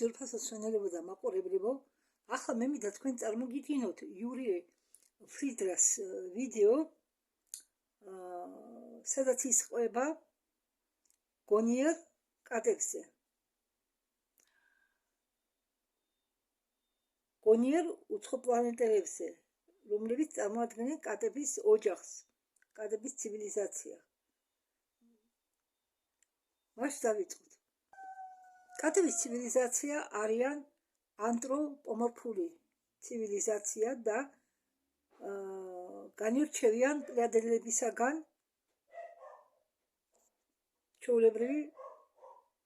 ძვირფასო სვენელებო და მაყურებლებო, ახლა მე მინდა თქვენ წარმოგიდგინოთ იური ფრიდრას ვიდეო, სადაც ის ყვება გონიერ კატებზე. გონიერ უცხოპლანეტელებზე, რომლებიც წარმოადგენენ კატების ოჯახს, კატების ცივილიზაცია. მაშინ დავიწყოთ. კატების ცივილიზაცია არიან ანთროპომორფული ცივილიზაცია და განირჩევიან პლეიადელებისაგან ჩვეულებრივი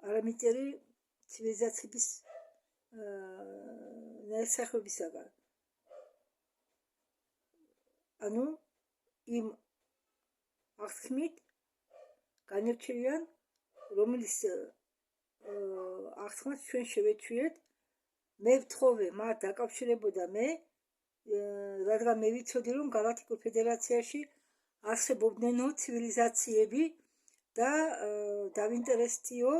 არამიწერი ცივილიზაციების ნაირსახეობისაგან. ანუ იმ აღთქმით განირჩევიან, რომელიც აღთქმას ჩვენ შევეჩვიეთ, მე ვთხოვე მათ დაკავშირებოდა მე, რადგან მე ვიცოდი, რომ გალაქტიკურ ფედერაციაში არსებობდნენო ცივილიზაციები და დავინტერესდიო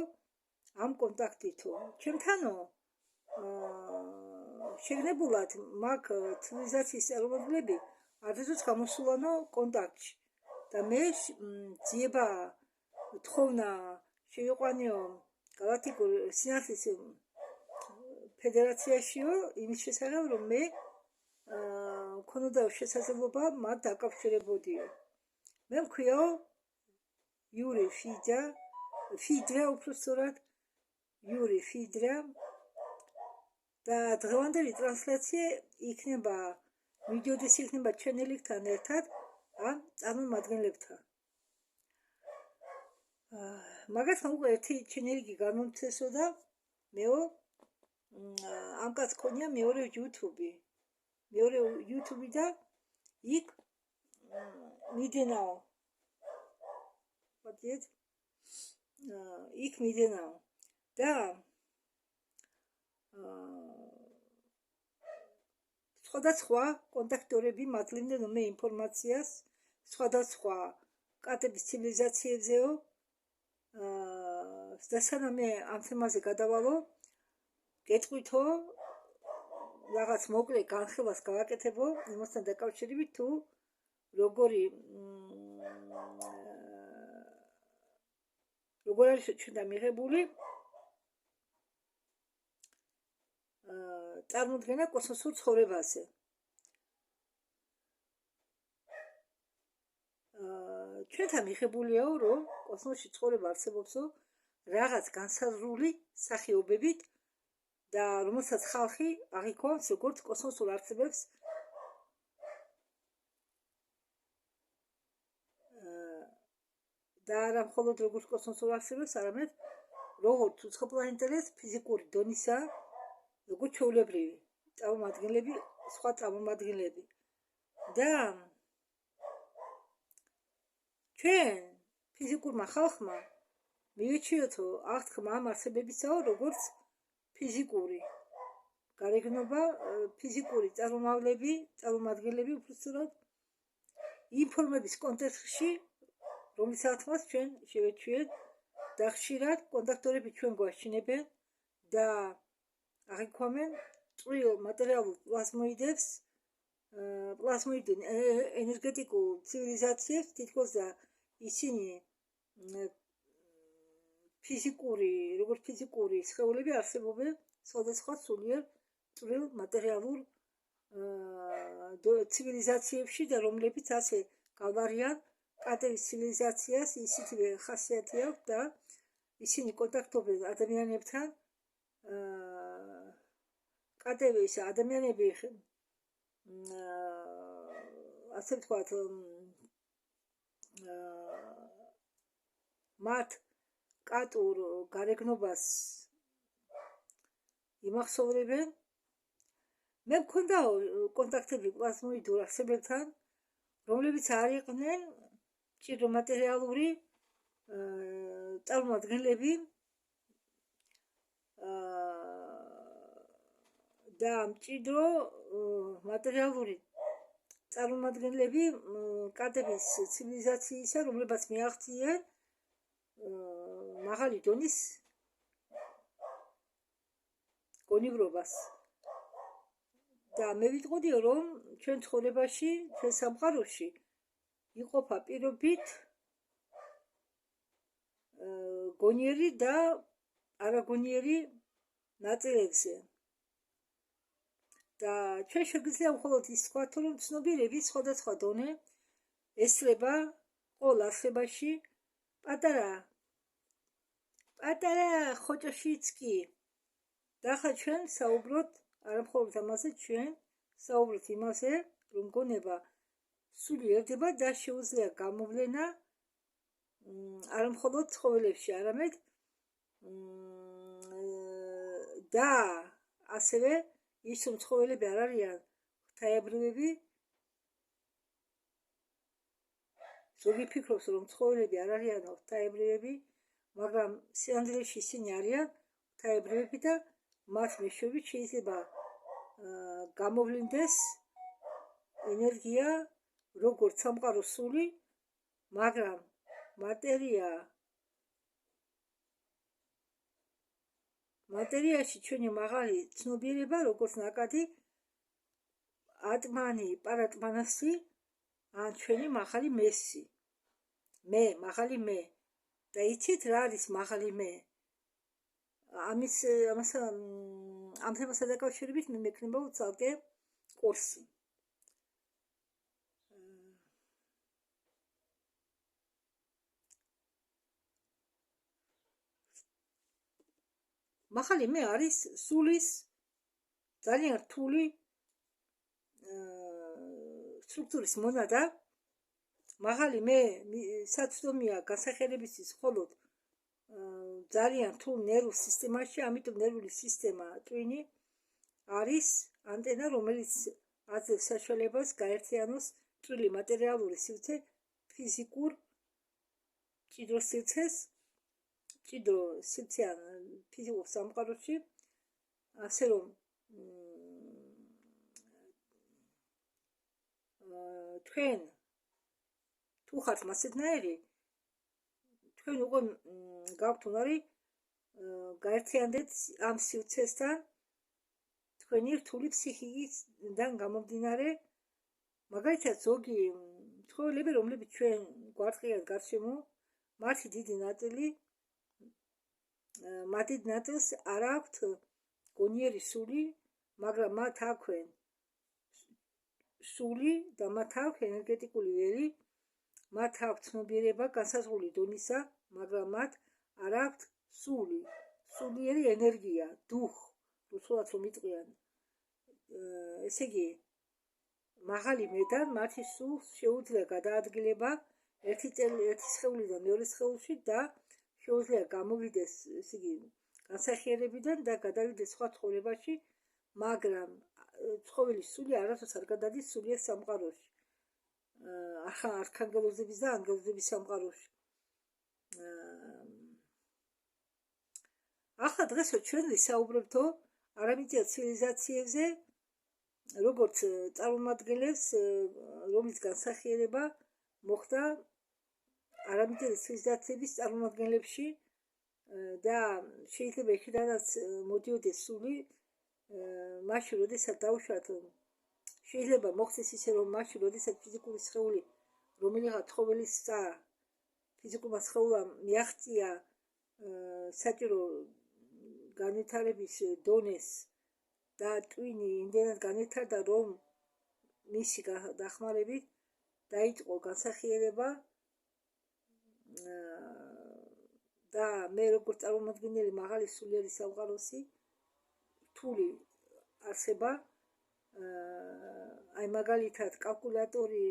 ამ კონტაქტითო. ჩემთანო შეგნებულად მაგ ცივილიზაციის წარმომადგენლები არასდროს გამოსულანო კონტაქტში და მე ძიება თხოვნა შევიყვანიო გალაქტიკურ სინათლის ფედერაციაშიო იმის შესახებ, რომ მე მქონოდა შესაძლებლობა მათ დაკავშირებოდიო. მე მქვიაო იური ფიდრა, უпростоრად იური ფიდრა და დღევანდელი ტრანსლაცია იქნება, მიდიოდეს იქნება ჩენელითან ერთად ამ წარმომადგენლებთან. მაგათმა უკვე ერთი ჩენელი გამომცესო და მეო ამ კაცს ქონია მეორე YouTube და იქ მიდენაო. ვატიეთ? იქ მიდენაო და სხვადასხვა კონტაქტორები მათლიმდნენ მე ინფორმაციას სხვადასხვა კატების ცივილიზაციებზეო და სანამ მე ამ თემაზე გადავალო, გეტყვითო რაღაც მოკლე განხილვას გავაკეთებო იმასთან დაკავშირებით, თუ როგორ არის ჩვენთან მიღებული წარმოდგენა კოსმოსურ ცხოვრებაზე. ჩვენთან მიღებულიაო, რომ კოსმოსში ცხოვრება არსებობსო რაღაც განსაზღვრული სახეობებით და რომელსაც ხალხი აღიქვამს როგორც კოსმოსურ არსებებს და არა მხოლოდ როგორც კოსმოსურ არსებებს, არამედ როგორც უცხოპლანეტელებს ფიზიკური დონისა, როგორც ჩვეულებრივი წარმომადგენლები, სხვა წარმომადგენლები. და ჩვენ ფიზიკურმა ხალხმა მივეჩვიოთო აღთქმა ამ არსებებისაო, როგორც ფიზიკური გარეგნობა, ფიზიკური წარმომადგენლები უпростоრად ინფორმების კონტექსტში, რომლის აღთქმას ჩვენ შევეჩვიეთ და ხშირად კონტაქტორები ჩვენ გვაშინებენ და აღიქვამენ წვრილ მატერიალურ პლაზმოიდებს, პლაზმოიდურ ენერგეტიკულ ცივილიზაციებს, თითქოს და ისინი როგორც ფიზიკური სხეულები არსებობენ სხვადასხვა სულიერ წვრილ მატერიალურ ცივილიზაციებში და რომლებიც ასე გავარიან კატების ცივილიზაციას, ისეთივე ხასიათი აქვს და ისინი კონტაქტობენ ადამიანებთან. კატების ადამიანები ასე ვთქვათ მათ კატურ გარეგნობას იმახსოვრებენ. მე მქონდა კონტაქტები პლაზმოიდურ არსებებთან, რომლებიც არ იყვნენ ჭირო მატერიალური წარმომადგენლები და მჭიდრო მატერიალური წარმომადგენლები კატების ცივილიზაციისა, რომლებაც მიაღწიენ მაღალი დონის გონივრობას. და მე ვიტყოდიო, რომ ჩვენ ცხოვრებაში, ჩვენ სამყაროში იყოფა პირობით გონიერი და არაგონიერი ნაწილებზე. და ჩვენ შეგვიძლია მხოლოდ ის ვთქვათ, რომ ცნობიერების სხვადასხვა დონე ესწრება ყოველ არსებაში პატარა ხოჭოშიც კი. და ახლა ჩვენ საუბრობთ არა მხოლოდ ამაზე, ჩვენ საუბრობთ იმაზე, რომ გონება სული ერდება და შეუძლია გამოვლენა არა მხოლოდ ცხოველებში, არამედ და ასევე ის რომ ცხოველები არ არიან ღვთაებრივები, ზოგი ფიქრობს, რომ ცხოველები არ არიან ღვთაებრივები, მაგრამ სინამდვილეში ისინი არიან ღვთაებრივები და მათ მეშვეობით შეიძლება გამოვლინდეს ენერგია, როგორც სამყაროს სული, მაგრამ მატერიაში ჩვენი მაღალი ცნობიერება, როგორც ნაკადი ატმანი, პარატმანასი, ან ჩვენი მაღალი მესი. მაღალი მე. და იცით რა არის მაღალი მე? ამ თემასთან დაკავშირებით მე მექნება ცალკე კურსი. მაღალი მე არის სულის ძალიან რთული სტრუქტურის მონადა. მაღალი მე საცდომია განსახიერებისთვის მხოლოდ ძალიან რთულ ნერვულ სისტემაში, ამიტომ ნერვული სისტემა ტვინი არის ანტენა, რომელიც აძლევს საშუალებას გაერთიანოს წვრილი მატერიალური სივრცე ფიზიკურ მჭიდრო სივრცე ან ფიზიკურ სამყაროში, ასე რომ თქვენ თუ ხართ მასეთნაირი, თქვენ უკვე გაქვთ უნარი გაერთიანდეთ ამ სივრცესთან თქვენი რთული ფსიქიკიდან გამომდინარე. მაგალითად, ზოგი ცხოველები, რომლებიც ჩვენ გვარტყიათ გარშემო, მათი დიდი ნაწილს არ აქვთ გონიერი სული, მაგრამ მათ აქვენ სული და მათ აქვთ ენერგეტიკული ველი, მათ აქვთ ცნობიერება განსაზღვრული დონისა, მაგრამ მათ არ აქვთ სულიერი ენერგია, დუხ, რუსულად რომ იტყვიან. ესე იგი, მაღალი მედან მათი სულს შეუძლია გადაადგილება ერთი სხეულიდან მეორე სხეულში და შეუძლია გამოვიდეს, ესე იგი, განსახიერებიდან და გადავიდეს სხვა ცხოვრებაში, მაგრამ ცხოველის სული არასოდეს არ გადადის სულიერ სამყაროში, არქანგელოზების და ანგელოზების სამყაროში. ახლა დღესო ჩვენ ვისაუბრებთო არამიწიერ ცივილიზაციებზე, როგორც წარმომადგენლებს, რომლის განსახიერება მოხდა არამიწიერი ცივილიზაციების წარმომადგენლებში და შეიძლება იქიდანაც მოდიოდეს სული, მაშინ როდესაც დავუშვათ, შეიძლება მოხდეს ისე, რომ მაშინ როდესაც ფიზიკური სხეული რომელიღა ცხოველის ფიზიკურმა სხეულამ მიაღწია საჭირო განვითარების დონეს და ტვინი იმდენად განვითარდა, რომ მისი დახმარებით დაიწყო განსახიერება და მე როგორც წარმომადგენელი მაღალი სულიერი სამყაროსი რთული არსება, აი მაგალითად კალკულატორი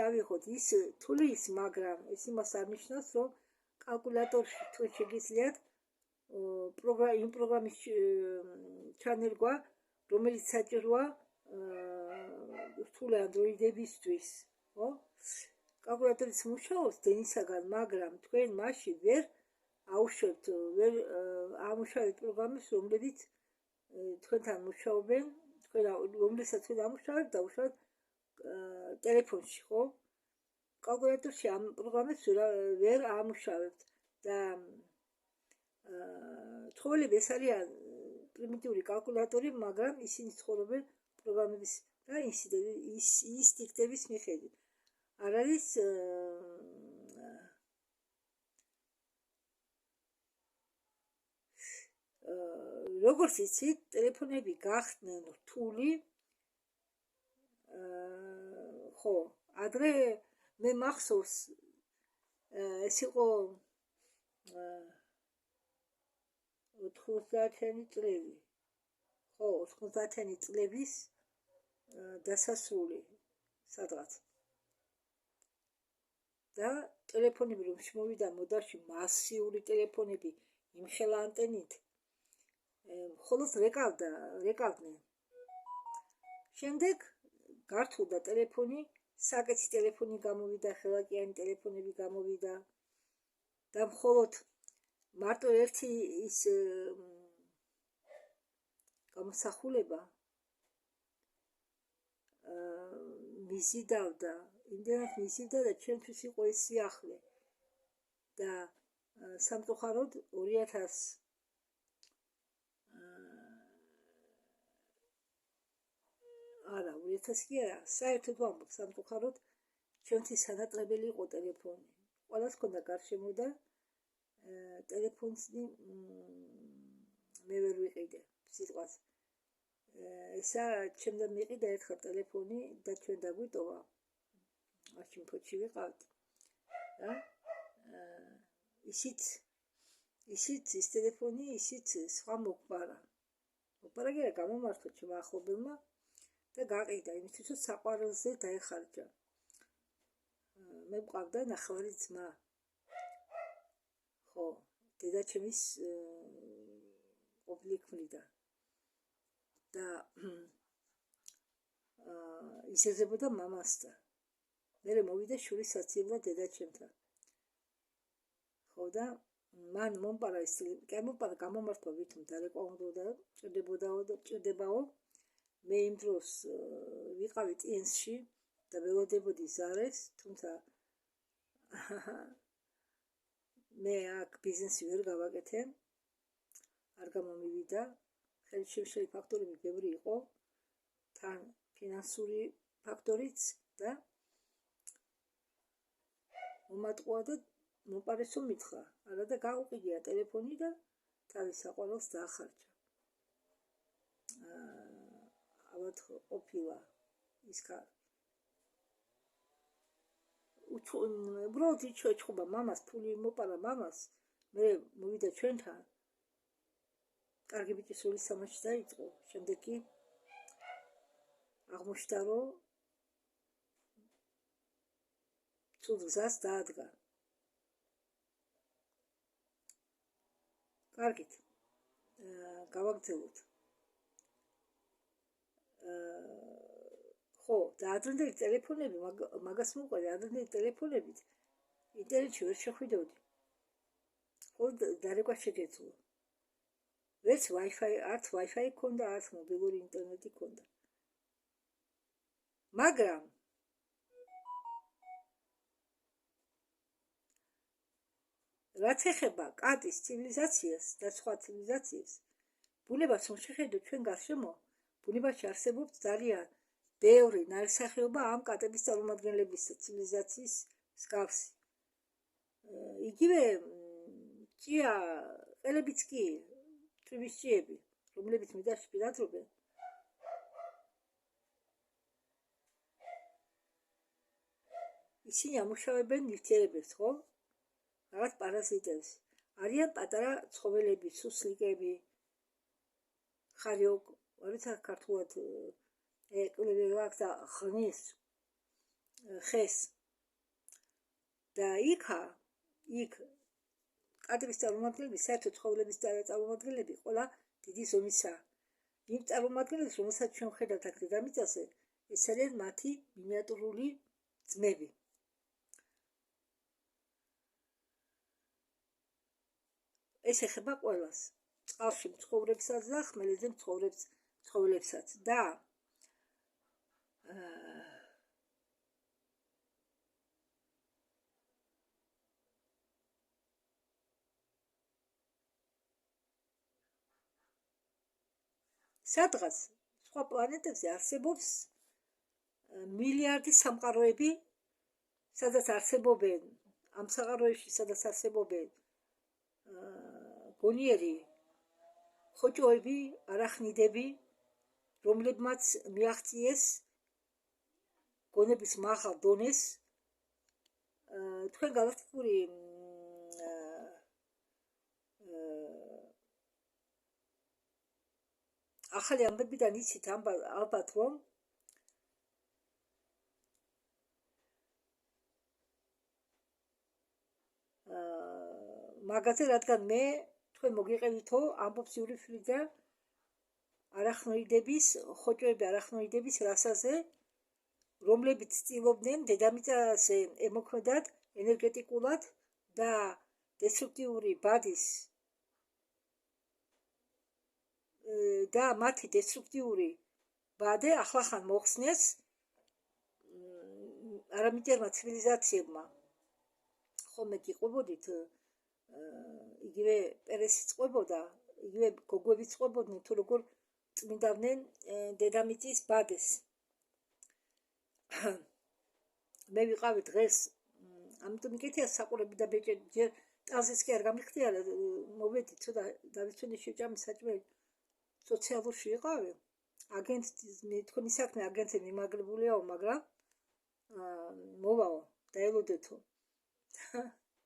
ავიღოთ, ის რთულის, მაგრამ ეს იმას არ ნიშნავს, რომ კალკულატორში თქვენ შეგიძლიათ იმ პროგრამის ჩანერგვა, რომელიც საჭიროა რთული ანდროიდებისთვის, ხო? კალკულატორიც მუშაობს დენისაგან, მაგრამ თქვენ მასში ვერ ამუშავებთ პროგრამებს, რომლებიც თქვენთან მუშაობენ, რომლებსაც თქვენ ამუშავებთ, დაუშვათ ტელეფონში, ხო? კალკულატორში ამ პროგრამებს ვერ ამუშავებთ და ცხოველები ეს არიან პრიმიტიული კალკულატორი, მაგრამ ისინი ცხოვრობენ პროგრამების და ინსტინქტების მიხედვით. არ არის როგორც იცით, ტელეფონები გახდნენ რთული. ხო, ადრე მე მახსოვს ეს იყო 90-იანი წლები. ხო, 90-იანი წლების დასასრული სადღაც. და ტელეფონები რომ შემოვიდა მოდაში, მასიური ტელეფონები იმხელა ანტენით, მხოლოდ რეკავდნენ. შემდეგ გართულდა ტელეფონი, საკეთი ტელეფონი გამოვიდა, ხელაკიანი ტელეფონები გამოვიდა და მხოლოდ მარტო ერთი ის გამოსახულება მიზიდავდა, იმდენად მიზიდავდა და ჩვენთვის იყო ეს სიახლე და სამწუხაროდ 2000 არა, 2000 კი არა, საერთოდ ვამბობ, სამწუხაროდ ჩვენთვის სანაკლებელი იყო ტელეფონი. ყველას ჰქონდა გარშემო და ტელეფონს მე ვერ ვიყიდე სიტყვას. ესა ჩემდა მიყიდა ერთხელ ტელეფონი და ჩვენ დაგვიტოვა. მაშინ ფოთში ვიყავთ. და ისიც ის ტელეფონი, ისიც სხვა მოგპარა. მოგპარა კი გამომართვა ჩემმა ახლობელმა და გაყიდა იმისთვის, რომ საყვარელზე დაეხარჯა. მე მყავდა ნახევარი ძმა. ხო, დედაჩემის ყოფილი ქმნიდა. და ისეზებოდა მამასთან. მერე მოვიდა შურის საცილებლად დედაჩემთან. ხო და მან მომპარა ის მომპარა გამომართვა ვითომ დარეკვაუნდოდა, ჭირდებაო. მე იმ დროს ვიყავი ტიენსში და ველოდებოდი ზარეს, თუმცა მე აქ ბიზნესი ვერ გავაკეთე, არ გამომივიდა. ხელშემშლელი ფაქტორები ბევრი იყო, თან ფინანსური ფაქტორიც და მომატყუა და მომპარესო მითხრა, არა და გაუყიდია ტელეფონი და თავის საყვარელს დაახარჯა. ალბათ ყოფილა ის კაცი. უბრალოდ იჩხუბა მამას, ფული მოპარა მამას, მე მოვიდა ჩვენთან. კარგი ბიჭი სული სამაში დაიწყო, შემდეგ კი აღმოჩნდა, რომ ცუდ გზას დაადგა. კარგით, გავაგრძელოთ. ხო, და ადრინდელი ტელეფონები, მაგას მოყვე, ადრინდელი ტელეფონებით ინტერნეტში ვერ შეხვიდოდი. ხო, დარეკვა შეგეძლო. ვერც არც Wi-Fi ქონდა, არც მობილური ინტერნეტი ქონდა. მაგრამ რაც ეხება კატის ცივილიზაციას და სხვა ცივილიზაციებს, ბუნებას რომ შეხედოთ ჩვენ გარშემო, ბუნებაში არსებობს ძალიან ბევრი ნაირსახეობა ამ კატების წარმომადგენლების ცივილიზაციის მსგავსი. იგივე ჭია ყელებიც კი, ტვივის ჭიები, რომლებიც მიდაში ბინადრობენ. ისინი ამუშავებენ ნივთიერებებს, ხო? რაღაც პარაზიტებს. არიან პატარა ცხოველები, სუსლიკები, ხარიოკ, როცა ქართულად ეკვილება აქვს და ხნის ხეს. და იქ კატების წარმომადგენლები, საერთოდ ცხოველების წარმომადგენლები ყველა დიდი ზომისა. იმ წარმომადგენლებს, რომელსაც ჩვენ ვხედავთ აქ დედამიწაზე, ეს არიან მათი მინიატურული ძმები. ეს ეხება ყველას. წყალში მცხოვრებსაც და ხმელეთზე მცხოვრებსაც. და სადღაც სხვა პლანეტებზე არსებობს მილიარდი სამყაროები, სადაც არსებობენ ამ სამყაროებში, სადაც არსებობენ გონიერი ხოჭოები, არახნიდები, რომლებმაც მიაღწიეს გონების მაღალ დონეს, თქვენ გალაქტიკური ახალი ამბებიდან იცით ალბათ, რომ მაგაზე, რადგან მე თქვენ მოგიყევითო ამბობს იური ფრიდა არახნოიდების, ხოჭოები არახნოიდების რასაზე, რომლებიც ცდილობდნენ დედამიწაზე ემოქმედად ენერგეტიკულად და დესტრუქტიული ბადის და მათი დესტრუქტიული ბადე ახლახან მოხსნეს არამიჯერმა ცივილიზაციებმა. ხოლმე გიყვებოდით, იგივე პერესიც ყვებოდა, იგივე გოგოებიც ყვებოდნენ, თუ როგორ წმინდავდნენ დედამიწის ბადეს. მე ვიყავი დღეს, ამიტომ იკეთია საყურები და ბეჭედი, ჯერ ტანზიც კი არ გამიხდიარა, მოვედი ცოტა დავიცვენე შეჭამი საჭმელი, სოციალურში ვიყავი, თქვენი საქმე აგენტზე მიმაგრებულიაო, მაგრამ მოვაო, დაელოდეთო.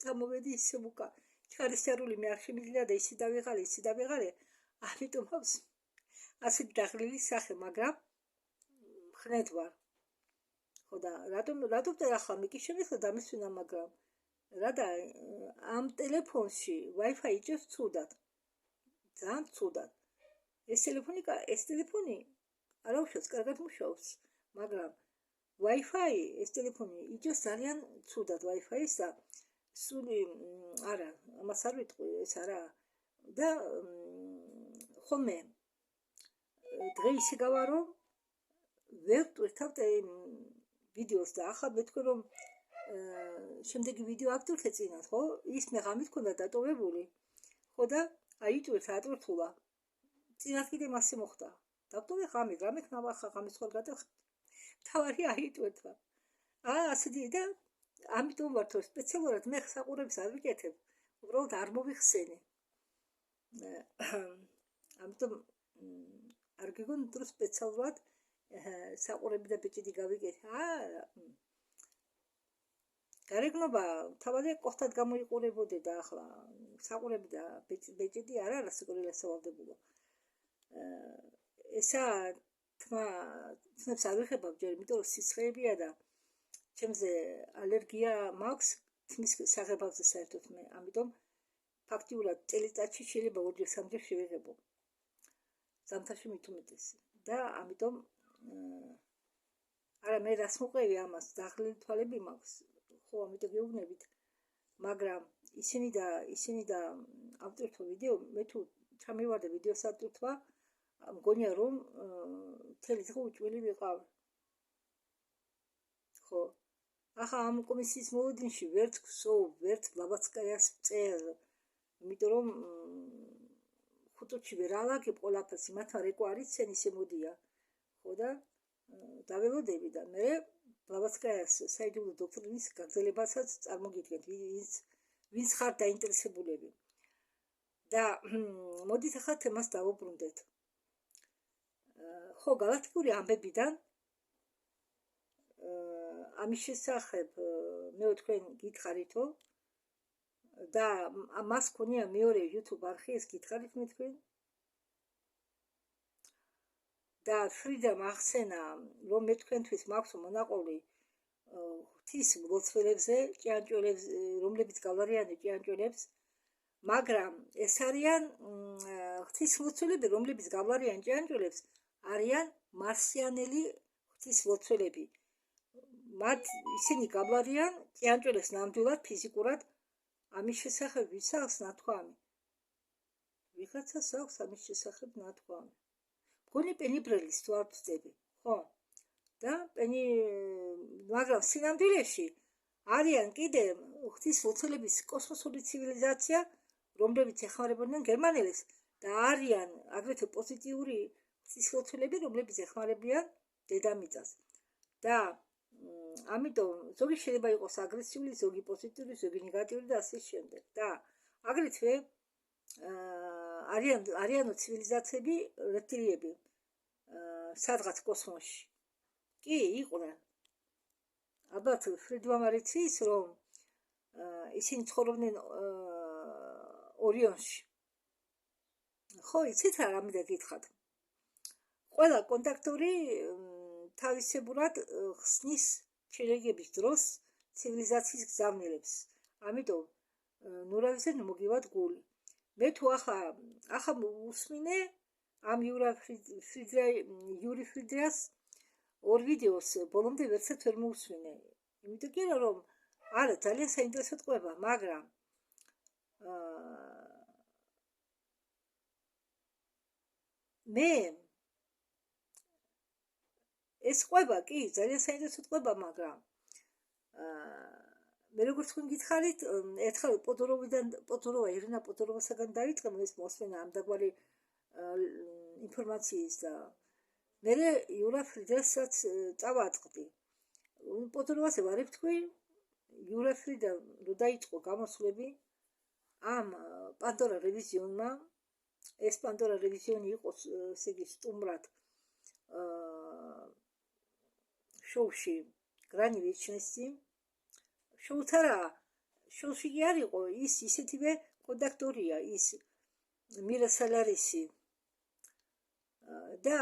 წამოვედი ისე უკან, ჩხარისჯარული მე არ შემიძლია და ისე დავიღალე, ამიტომ აქვს ასეთი დაღლილი სახე, მაგრამ ხნედ ვარ. ხო და რატომ ახლა მე კი შემიძლია დამისვენა, მაგრამ რადა ამ ტელეფონში Wi-Fi იჭერს ცუდად, ძალიან ცუდად. ეს ტელეფონი არა უშავს, კარგად მუშაობს, მაგრამ Wi-Fi ეს ტელეფონი იჭერს ძალიან ცუდად Wi-Fi-ს და სული არა, ამას არ ვიტყვი, ეს არა და ხოლმე დღე ისე გავა, რომ ვერ ვტვირთავთ ვიდეოს და ახლა მეთქვი, რომ შემდეგი ვიდეო აკეთე წინათ, ხო? ის მე ღამით მქონდა დატოვებული, ხო და აიტვირთ, ატვირთულა. წინათ კიდე მასე მოხდა. დატოვე ღამით, რამე ხნავახა ღამის ხვალ გადავხდი. თავარი აიტვირთვა. ასეთი და ამიტომ ვარ თორე სპეციალურად მე საყურებს არ ვიკეთებ, უბრალოდ არ მოვიხსენე. ამიტომ არ გიგონი თუ სპეციალურად საყურები და ბეჭედი გავიკეთე. გარეგნობა თავადე ყოხთად გამოიყურებოდე და ახლა საყურები და ბეჭედი არ არის სიკურელას სავალდებულო. ესა თმებს არ ვიხებავ ჯერ, იმიტომ რომ სიცხეებია და ჩემზე ალერგია მაქვს თმის საღებავზე საერთოდ მე, ამიტომ ფაქტიურად წელიწადში შეიძლება 2-ჯერ 3-ჯერ შევიღებო. ზამთარში მით უმეტესი და ამიტომ არა მე რას მოყევი ამას, დაღლილი თვალები მაქვს, ხო ამიტომ გეუბნებით, მაგრამ ისინი და ავტვირთო ვიდეო, მე თუ ჩამივარდა ვიდეოს ავტვირთვა, მგონია რომ მთელი დღე უჭველი ვიყავ. ხო ახლა ამ კომისიის მოლოდინში ვერც ქსოვ, ვერც ბლაბაცკაიას წელ, იმიტომ რომ ხუთუთში ვერ ალაგებ ყველაფერს, იმათმა რეკო არ იცენ, ისე მოდია, ხო და დაველოდები და მე ბლაბაცკაიას საიდუმლო დოქტრინის გაგრძელებასაც წარმოგიდგენთ, ვინც ხართ დაინტერესებულები. და მოდით ახლა თემას დავუბრუნდეთ. ხო, გალაქტიკური ამბებიდან ამის შესახებ მე თქვენ გითხარითო და მას ქონია მეორე YouTube არხი, ეს გითხარით მე თქვენ და ფრიდამ ახსენა, რომ მე თქვენთვის მაქვს მონაყოლი ღვთის მლოცველებზე, ჭიანჭველებს, რომლებიც გავლარიანენ ჭიანჭველებს, მაგრამ ეს არიან ღვთის მლოცველები, რომლებიც გავლარიან ჭიანჭველებს, არიან მარსიანელი ღვთის მლოცველები. მათ ისინი გავლარიან ჭიანჭველებს ნამდვილად ფიზიკურად. ამის შესახებ ვის აქვს ნათქვამი? ვიღაცას აქვს ამის შესახებ ნათქვამი. მგონი პენიბრელის თუ არ ვწდები, ხო? და მაგრამ სინამდვილეში არიან კიდე ღვთის მლოცველების კოსმოსური ცივილიზაცია, რომლებიც ეხმარებოდნენ გერმანელებს და არიან აგრეთვე პოზიტიური სიცოცხლეები, რომლებიც ეხმარებიან დედამიწას. და ამიტომ ზოგი შეიძლება იყოს აგრესიული, ზოგი პოზიტიური, ზოგი ნეგატიური და ასე შემდეგ. და აგრეთვე არიანო ცივილიზაციები, რეპტილიები სადღაც კოსმოსში. კი, იყვნენ. ალბათ ფრიდვამ არ იცის, რომ ისინი ცხოვრობდნენ ორიონში. ხო, იცით რა რამე გითხრათ. ყველა კონტაქტორი თავისებურად ხსნის ჩილეგების დროს ცივილიზაციის გზავნილებს. ამიტომ ნურავიზე მოგივათ გული. მე თუ ახლა უსმინე ამ იური ფრიდრას ორ ვიდეოს ბოლომდე ვერცად ვერ მოусმინე. იმიტომ კი რომ არა ძალიან საინტერესო ტყვება, მაგრამ მე ეს ტყვება კი ძალიან საინტერესო ტყვება, მაგრამ მე როგორც თქვენ გითხარით, ერთხელ პოტოროვა ირინა პოტოროვასაგან დაიწყე ეს მოსმენა ამ დაგვარი ინფორმაციის და მე იურა ფრიდასაც წავაწყდი. პოტოროვაზე ვარ ვთქვი, იურა ფრიდა რო დაიწყო გამოსვლები ამ პანდორა რევიზიონმა, ეს პანდორა რევიზიონი იყო ესე იგი სტუმრად შოუში გრანი ვიჩნესი შოუში კი არ იყო ის ისეთივე კონდაქტორია ის მირა სალარისი და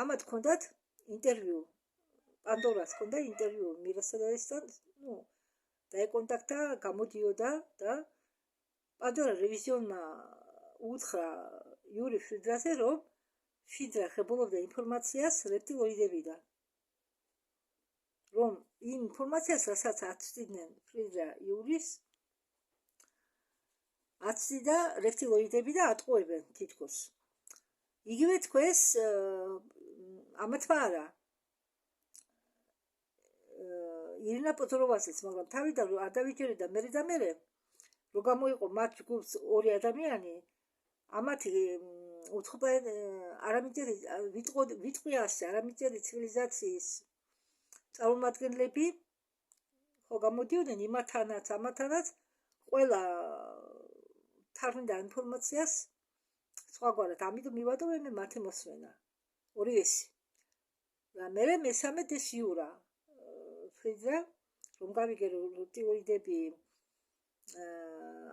ამათ ჰქონდათ ინტერვიუ პანდორას ჰქონდა ინტერვიუ მირა სალარისთან დაეკონტაქტა გამოდიოდა და პანდორა რევიზიონმა უთხრა იური ფრიდრაზე რომ ფრიდრა ხებულობდა ინფორმაციას რეპტილოიდებიდან რომ იმ ინფორმაციას რასაც აცდიდნენ ფრიდრა იურის აცდიდა რეპტილოიდები და ატყუებენ თითქოს იგივე თქვენს ამათმა არა ირინა პოტოროვასაც მაგრამ თავიდან არ დავიჯერე მე რო გამოიყო მათ ჯგუფს ორი ადამიანი ამათი უცხოელი არამიწერი ვიტყვი ასე არამიწერი ცივილიზაციის წარმომადგენლები ხო გამოდიოდნენ იმათანაც ამათანაც ყველა თარგმნიდა ინფორმაციას სხვაგვარად ამიტომ მივადობ მე მათი მოსმენა ორივესი და მე მესამედ ეს იურა ფრიდრა რომ გავიგე რომ რეპტილოიდები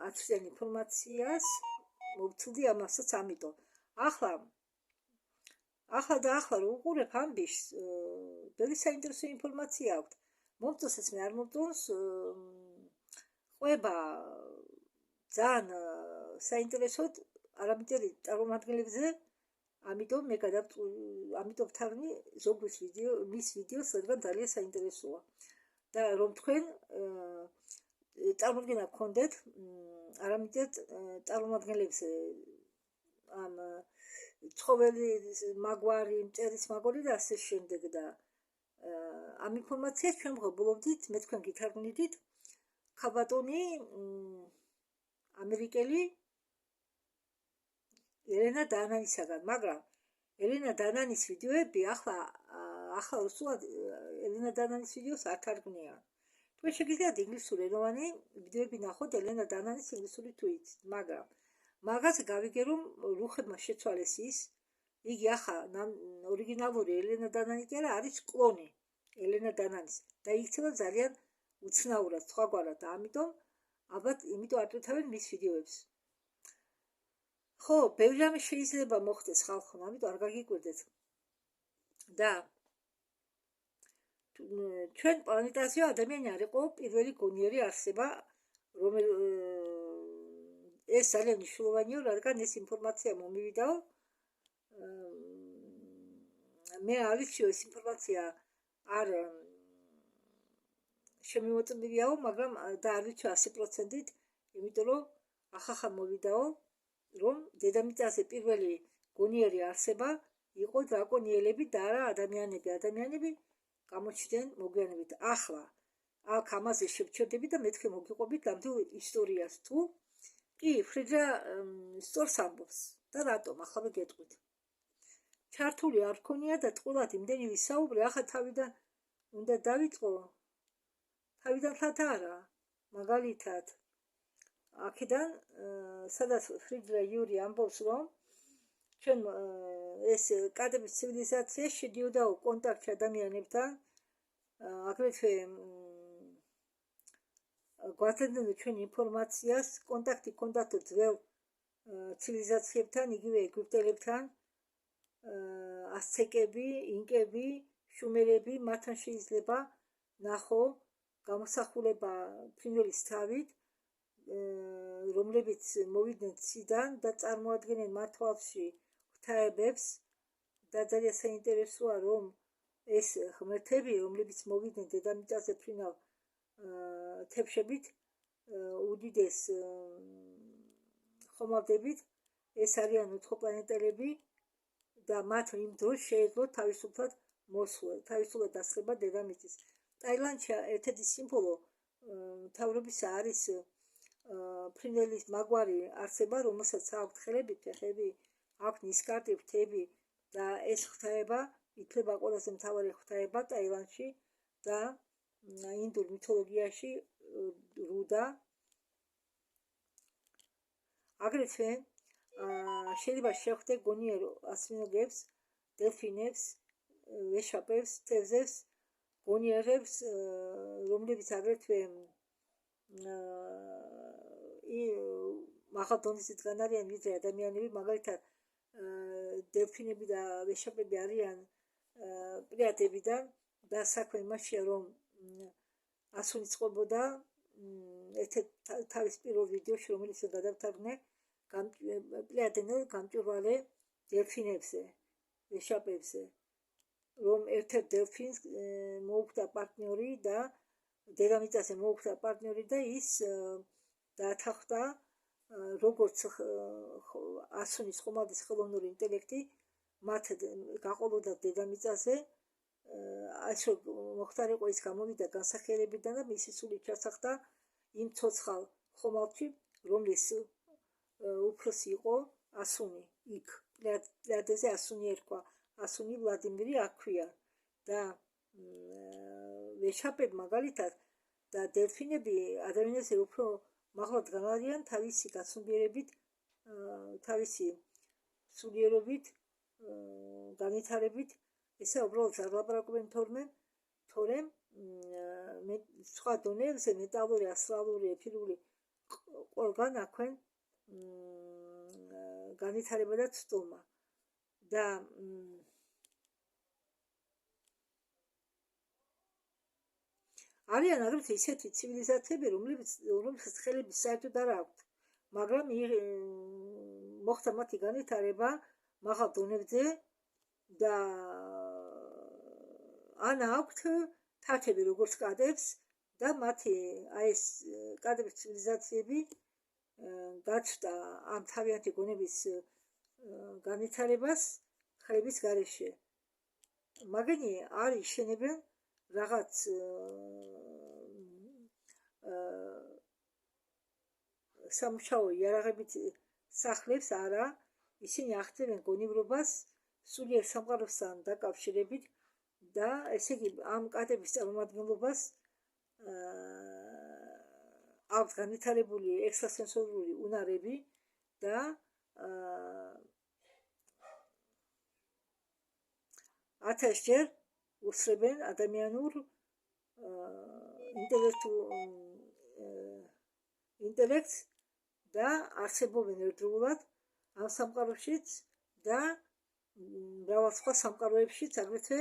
აცდიან ინფორმაციას მოვწვდი ამასაც ამიტომ ახლა რო უყურებ ამბიშს ბევრი საინტერესო ინფორმაცია აქვს მომწონს მე არ მომწონს ყვება ძალიან საინტერესოდ არამიწერი წარმომადგენლებზე ამიტომ მე ამიტომ ვთარგმნი ზოგის მის ვიდეოს რადგან ძალიან საინტერესოა და რომ თქვენ წარმოგედგენა გქონდეთ არამიწერ წარმომადგენლებს ამ ცხოველი მაგვარი მწერის მაგვარი და ასე შემდეგ და ამ ინფორმაციას ჩვენ ვღებულობდით მე თქვენ გითარგმნით ქაბატონი ამერიკელი ელენა დანანისაგან მაგრამ ელენა დანანის ვიდეოები ახლა უსულად ელენა დანანის ვიდეოს არ თარგმნიან თქვენ შეგიძლიათ ინგლისური ენოვანი ვიდეოები ნახოთ ელენა დანანის ინგლისური თვით მაგრამ მაგაზე გავიგე რომ რუხებმა შეცვალეს ის იგი ახლა ორიგინალური ელენა დანანი კი არა არის კლონი ელენა დანანის და იქცევა ძალიან უცნაურად სხვაგვარად და ამიტომ ალბათ იმიტომ ატვირთავენ მის ვიდეოებს ხო ბევრი რამე შეიძლება მოხდეს ხალხმა ამიტომ არ გაგიკვირდეთ და ჩვენ პლანეტაზე ადამიანი არ იყო პირველი გონიერი არსება ეს ძალიან მნიშვნელოვანია რადგან ეს ინფორმაცია მომივიდაო მე არ ვიცი ეს ინფორმაცია არ შემოწმებიაო მაგრამ და არ ვიცი 100%-ით იმიტომ რომ ახახა მოვიდაო რომ დედამიწაზე პირველი გონიერი არსება იყო დრაკონიელები და არა ადამიანები გამოჩნდნენ მოგვიანებით ახლა აქ ამაზე შევჩერდები და მე თქვენ მოგიყვებით ნამდვილ ისტორიას თუ კი ფრიდრა სწორს ამბობს და რატომ ახლა გეტყვით ჩართული არ ქონია და ტყუილად იმდენი ვისაუბრე, ახლა თავიდან უნდა დავიწყო, თავიდანაც არა, მაგალითად აქედან სადაც ფრიდრიხ იური ამბობს, რომ ჩვენ ეს კადების ცივილიზაცია შედიოდა კონტაქტში ადამიანებთან, აგრეთვე გვაძლევდნენ ჩვენ ინფორმაციას, კონტაქტი ჰქონდათ ძველ ცივილიზაციებთან, იგივე ეგვიპტელებთან, აცტეკები, ინკები, შუმერები, მათთან შეიძლება ნახო გამოსახულება ფრინველის თავით, რომლებიც მოვიდნენ ციდან და წარმოადგენენ მათ თვალში ღვთაებებს და ძალიან საინტერესოა, რომ ეს ღმერთები, რომლებიც მოვიდნენ დედამიწაზე ფრინავ თებშებით, უდიდეს ხომალდებით, ეს არიან უცხოპლანეტელები და მათ იმ დროს შეეძლოთ თავისუფლად მოსვლა, თავისუფლად დასხება დედამიწის. ტაილანდში ერთ-ერთი სიმბოლო მთავრობისა არის ფრინველის მაგვარი არსება, რომელსაც აქვთ ხელები, ფეხები, აქვთ ნისკარტი, ფრთები და ეს ღვთაება ითვლება ყველაზე მთავარი ღვთაება ტაილანდში და ინდურ მითოლოგიაში რუდა. აგრეთვე შეიძლება შეხვდე გონიერ ასმინოგებს, დელფინებს, ვეშაპებს, თევზებს, გონიერებს, რომლებიც აგრეთვე მაღალ დონისისგან არიან ვიდრე ადამიანები, მაგალითად დელფინები და ვეშაპები არიან პლეიადებიდან და საქმე იმაშია, რომ ასული წყობოდა ერთ-ერთ თავის პირველ ვიდეოში, რომელიც გადავთარგმნე, პლეიადენელ გამჭვირვალე დელფინებზე, ვეშაპებზე, რომ ერთ-ერთ დელფინს მოუხდა პარტნიორი და დედამიწაზე მოუხდა პარტნიორი და ის დათანხმდა, როგორც ასუნის ხომალდის ხელოვნური ინტელექტი მათ გაყოლოდა დედამიწაზე, ასე მოხდარიყო ის გამოვიდა განსახიერებიდან და მისი სული ჩასახდა იმ ცოცხალ ხომალდში, რომლის უფროსი იყო ასუნი, იქ პლეიადებზე ასუნი ერქვა, ასუნი ვლადიმირი აქვია და ვეშაპები მაგალითად და დელფინები ადამიანებზე უფრო მაღლა დგან არიან თავისი გაცნობიერებით, თავისი სულიერობით, განვითარებით. ესა უბრალოდ არ ლაპარაკობენ თორემ სხვა დონეებზე მეტალური, ასტრალური, ეთერული ყველგან აქვენ განვითარება და ცდომა და არიან აგრეთვე ისეთი ცივილიზაციები, რომლებსაც ხელები საერთოდ არ აქვთ, მაგრამ მოხდა მათი განვითარება მაღალ დონეებზე და ან აქვთ თათები როგორც კადებს და მათი ეს კადების ცივილიზაციები გაჩნდა ამ თავიანთი გონების განვითარებას ხელების გარეშე. მაგენი არ იშენებენ რაღაც სამუშაო იარაღებით სახლებს, არა, ისინი აღწევენ გონივრობას სულიერ სამყაროსთან დაკავშირებით და ესე იგი ამ კადების წარმომადგენლობას აქვს განვითარებული ექსტრასენსორული უნარები და 1000 ჯერ უსწრებენ ადამიანურ ინტელექტს და არსებობენ ერთდროულად ამ სამყაროშიც და მრავალ სხვა სამყაროებშიც, აგრეთვე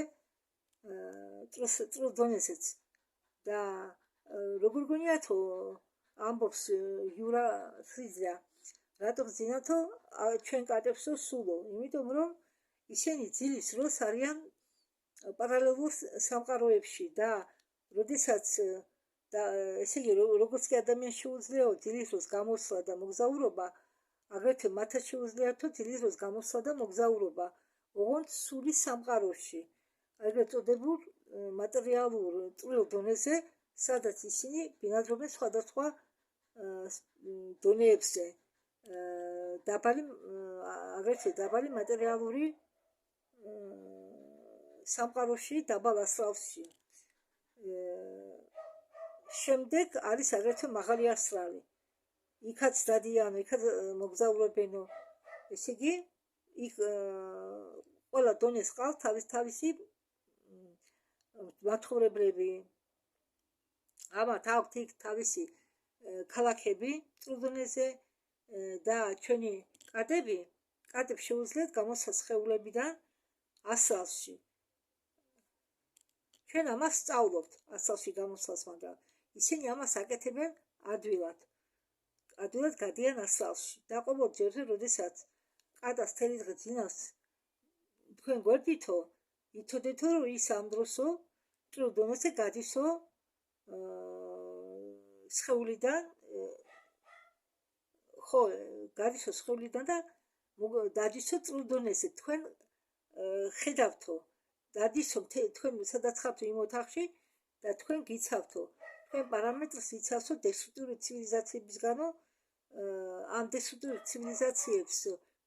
წრუს დონეზეც და როგორ გონიათო ამბობს იურა ფრიძა, რატომ ძინათო ჩვენ კატებსო სულო, იმიტომ რომ ისინი ძილის დროს არიან პარალელურ სამყაროებში და როდესაც და ესე იგი როგორც კი ადამიანს შეუძლია ძილის დროს გამოსვლა და მოგზაურობა, აგრეთვე მათაც შეუძლიათო ძილის დროს გამოსვლა და მოგზაურობა, ოღონდ სულის სამყაროში, ეგრეთ წოდებულ მატერიალურ წვრილ დონეზე, სადაც ისინი ბინადრობენ სხვადასხვა დონეებზე, აგრეთვე დაბალი მატერიალური სამყაროში დაბალ ასრალში. შემდეგ არის აგრეთვე მაღალი ასრალი. იქაც დადიანო, იქაც მოგზაურობენო. ესე იგი, იქ ყველა დონეს ყავს თავისი მაცხოვრებლები. ამათ აქვთ იქ თავისი ქალაქები წვრილ დონეზე და ჩვენი კატებს შეუძლიათ გამოსცეს სხეულებიდან ასრალში. ჩვენ ამას სწავლობთ ასრალში გამოსვლას, მაგრამ ისინი ამას აკეთებენ ადვილად გადიან ასრალში. დაყოლოთ ჯერზე, როდესაც კატას თელი დღე ძინავს თქვენ გვერდითო, იცოდეთო, რომ ის ამ დროსო წვრილ დონეზე გადისო სხეულიდან, ხო, გადისო სხეულიდან და დადისო წვრილ დონეზე. თქვენ ხედავთო, დადისო თქვენ სადაც ხართ იმ ოთახში და თქვენ გიცავთო. თქვენ პარამეტრს იცავსო დესტრუქტიული ცივილიზაციებისგანო, ამ დესტრუქტიული ცივილიზაციებს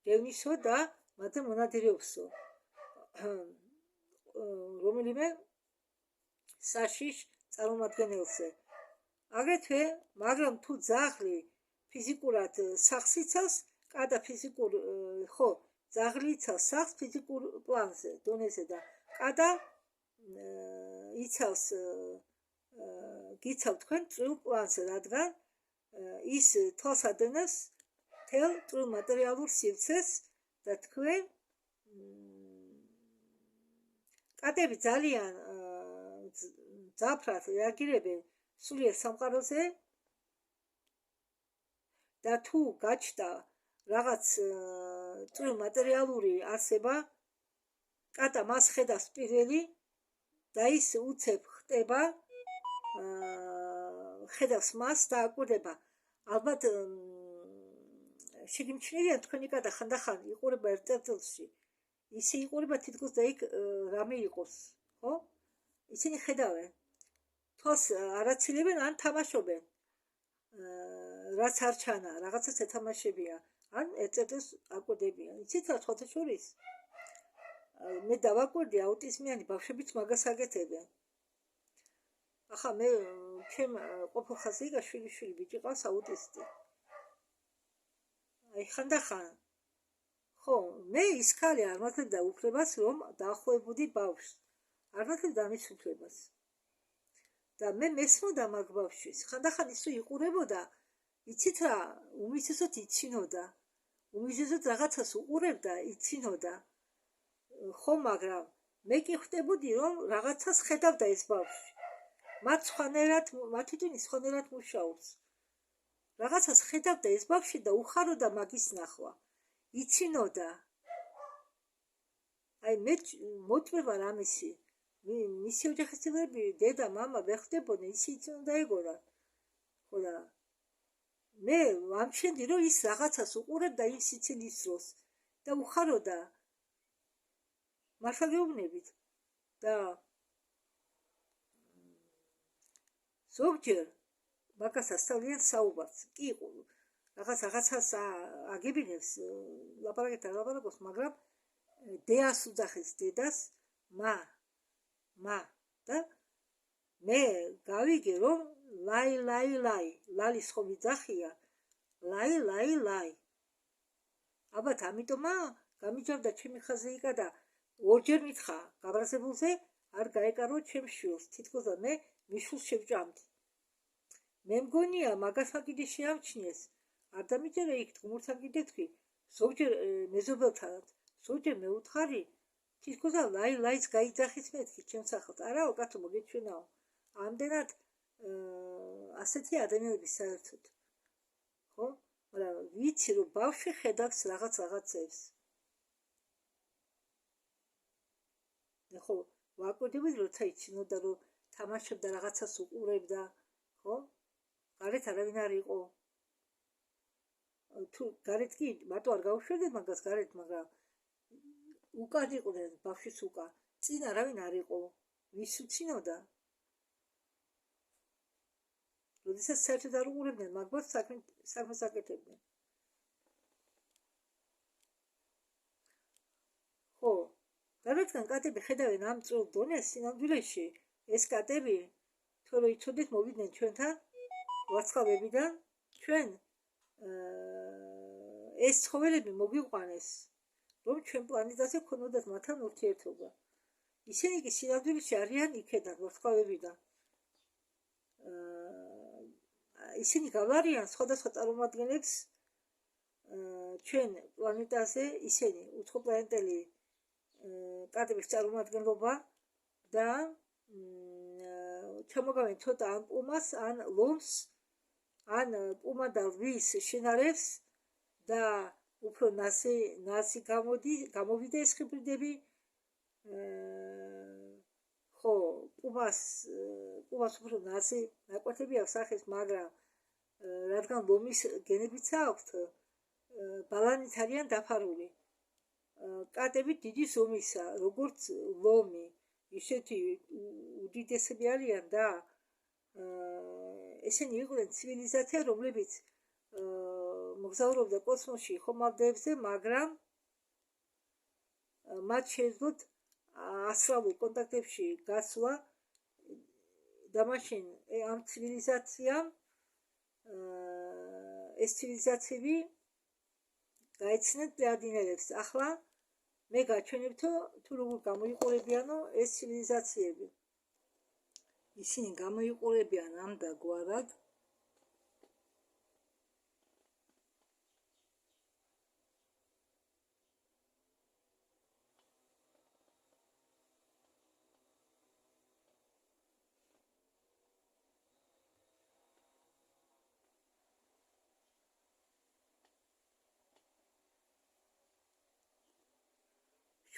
გევნისო და მათზე მონადირეობსო. რომელიმე საშიშ წარმომადგენელზე. აგრეთვე, მაგრამ თუ ძაღლი ფიზიკურად სახლს იცავს, კატა ფიზიკურ ხო, ძაღლი იცავს სახლს ფიზიკურ პლანზე, დონეზე და კატა იცავს გიცავთ თქვენ წვრილ პლანზე, რადგან ის თვალს ადენებს მთელ წვრილ მატერიალურ სივრცეს და თქვენ კატები ძალიან ძაფრად რეაგირებენ სულიერ სამყაროზე და თუ გაჩნდა რაღაც წვრილ მატერიალური არსება, კატა მას ხედავს პირველი და ის უცებ ხტება, ხედავს მას და აკვირდება. ალბათ შეგიმჩნევია თქვენი კატა ხანდახან იყურება ერთ წელში. ისე იყურება თითქოს და იქ რამე იყოს, ხო? ისინი ხედავენ. თვალს არ აცილებენ, ან თამაშობენ. რაც არ ჩანა, რაღაცას ეთამაშებიან, ან ერთ წელს აკვირდებიან. იცით რა სხვათა შორის? მე დავაკვირდი აუტიზმიანი ბავშვებიც მაგას აკეთებენ. ახლა მე ჩემ ყოფილ ხაზზე იგა შვილი ბიჭი ყავს აუტისტი. აი ხანდახან ხო, მე ის ქალი არ მართლებდა უფლებას, რომ დაახლოებოდი ბავშვს. არ მართლებდა ამის უფლებას. და მე მესმოდა მაგ ბავშვის. ხანდახან ისო იყურებოდა, იცით რა, უმისესოდ იცინოდა. უმისესოდ რაღაცას უყურებდა, იცინოდა. ხო, მაგრამ მე კი ხვდებოდი, რომ რაღაცას ხედავდა ეს ბავშვი. მათ თვითონ სხვანაირად მუშაობს. რაღაცას ხედავდა ეს ბავშვი და უხაროდა მაგის ნახვა. იცინოდა. აი მე მოწმება რამისი. მისი ოჯახისწინები, დედა, მამა ვერ ხვდებოდნენ, ისიც უნდა ეგორა. ხო და მე ვამჩნევდი, რომ ის რაღაცას უყურებდა იმ სიცილის დროს და უხაროდა. მართლა გეუბნებით და ზოგჯერ მაგას ასწავლიან საუბარს. კი, რაღაცას აგებინებს, ლაპარაკობს, მაგრამ დეას უძახეს დედას, მა და მე გავიგე, რომ ლალის ხომ იძახია, ლაი. ალბათ ამიტომა გამიჯავდა ჩემი ხაზზე იკა და ორჯერ მითხრა გაბრაზებულზე არ გაეკარო ჩემ შვილს, თითქოს და მე მიშვილს შევჭამდი. მე მგონია მაგასმა კიდე შეამჩნიეს. არ დამიჯერა იქ თუმურთან კიდე თქვი, ზოგჯერ მეზობელთანაც, ზოგჯერ მეუთხარი, თითქოს და ლაის გაიძახის მეთქი ჩემ სახელს. არაო, კაცო, მოგეჩვენაო. ამდენად ასეთი ადამიანები საერთოდ. ხო? მაგრამ ვიცი, რომ ბავშვი ხედავს რაღაცებს. ხო, ვაკვირდებით, როცა იცინოდა, რომ თამაშობდა, რაღაცას უყურებდა, ხო? გარეთ არავინ არ იყო. თუ გარეთ კი მარტო არ გაუშვერდეთ მაგას გარეთ, მაგრამ უკან იყვნენ ბავშვის უკან. წინ არავინ არ იყო. ვის უცინოდა? როდესაც საერთოდ არ უყურებდნენ მაგ ბავშვს, საქმეს აკეთებდნენ. ხო, და რადგან კატები ხედავენ ამ წვრილ დონეს სინამდვილეში, ეს კატები თორე იცოდეთ მოვიდნენ ჩვენთან ვარცხავებიდან, ჩვენ ეს ცხოველები მოგვიყვანეს, რომ ჩვენ პლანეტაზე ქონოდათ მათთან ურთიერთობა. ისინი კი სინამდვილეში არიან იქედან ვარცხავებიდან. ისინი გავლარიან სხვადასხვა წარმომადგენლებს ჩვენ პლანეტაზე, ისინი უცხოპლანეტელი კატების წარმომადგენლობა და ჩამოგავენ ცოტა ან პუმას, ან ლომს, ან პუმა და ლვის შინარევს და უფრო ნაზი გამოვიდა ეს ჰიბრიდები. ხო, პუმას უფრო ნაზი ნაკვეთები აქვს სახეს, მაგრამ რადგან ლომის გენებიც აქვთ, ბალანით არიან დაფარული. კატები დიდი ზომისა, როგორც ლომი, ისეთი უდიდესები არიან და ესენი იყვნენ ცივილიზაცია, რომლებიც მოგზაურობდა კოსმოსში ხომალდებზე, მაგრამ მათ შეეძლოთ ასტრალურ კონტაქტებში გასვლა და მაშინ ამ ცივილიზაციამ ეს ცივილიზაციები გაეცნეთ პლეადინელებს. ახლა მე გაჩვენებთო თუ როგორ გამოიყურებიანო ეს ცივილიზაციები. ისინი გამოიყურებიან ამდაგვარად,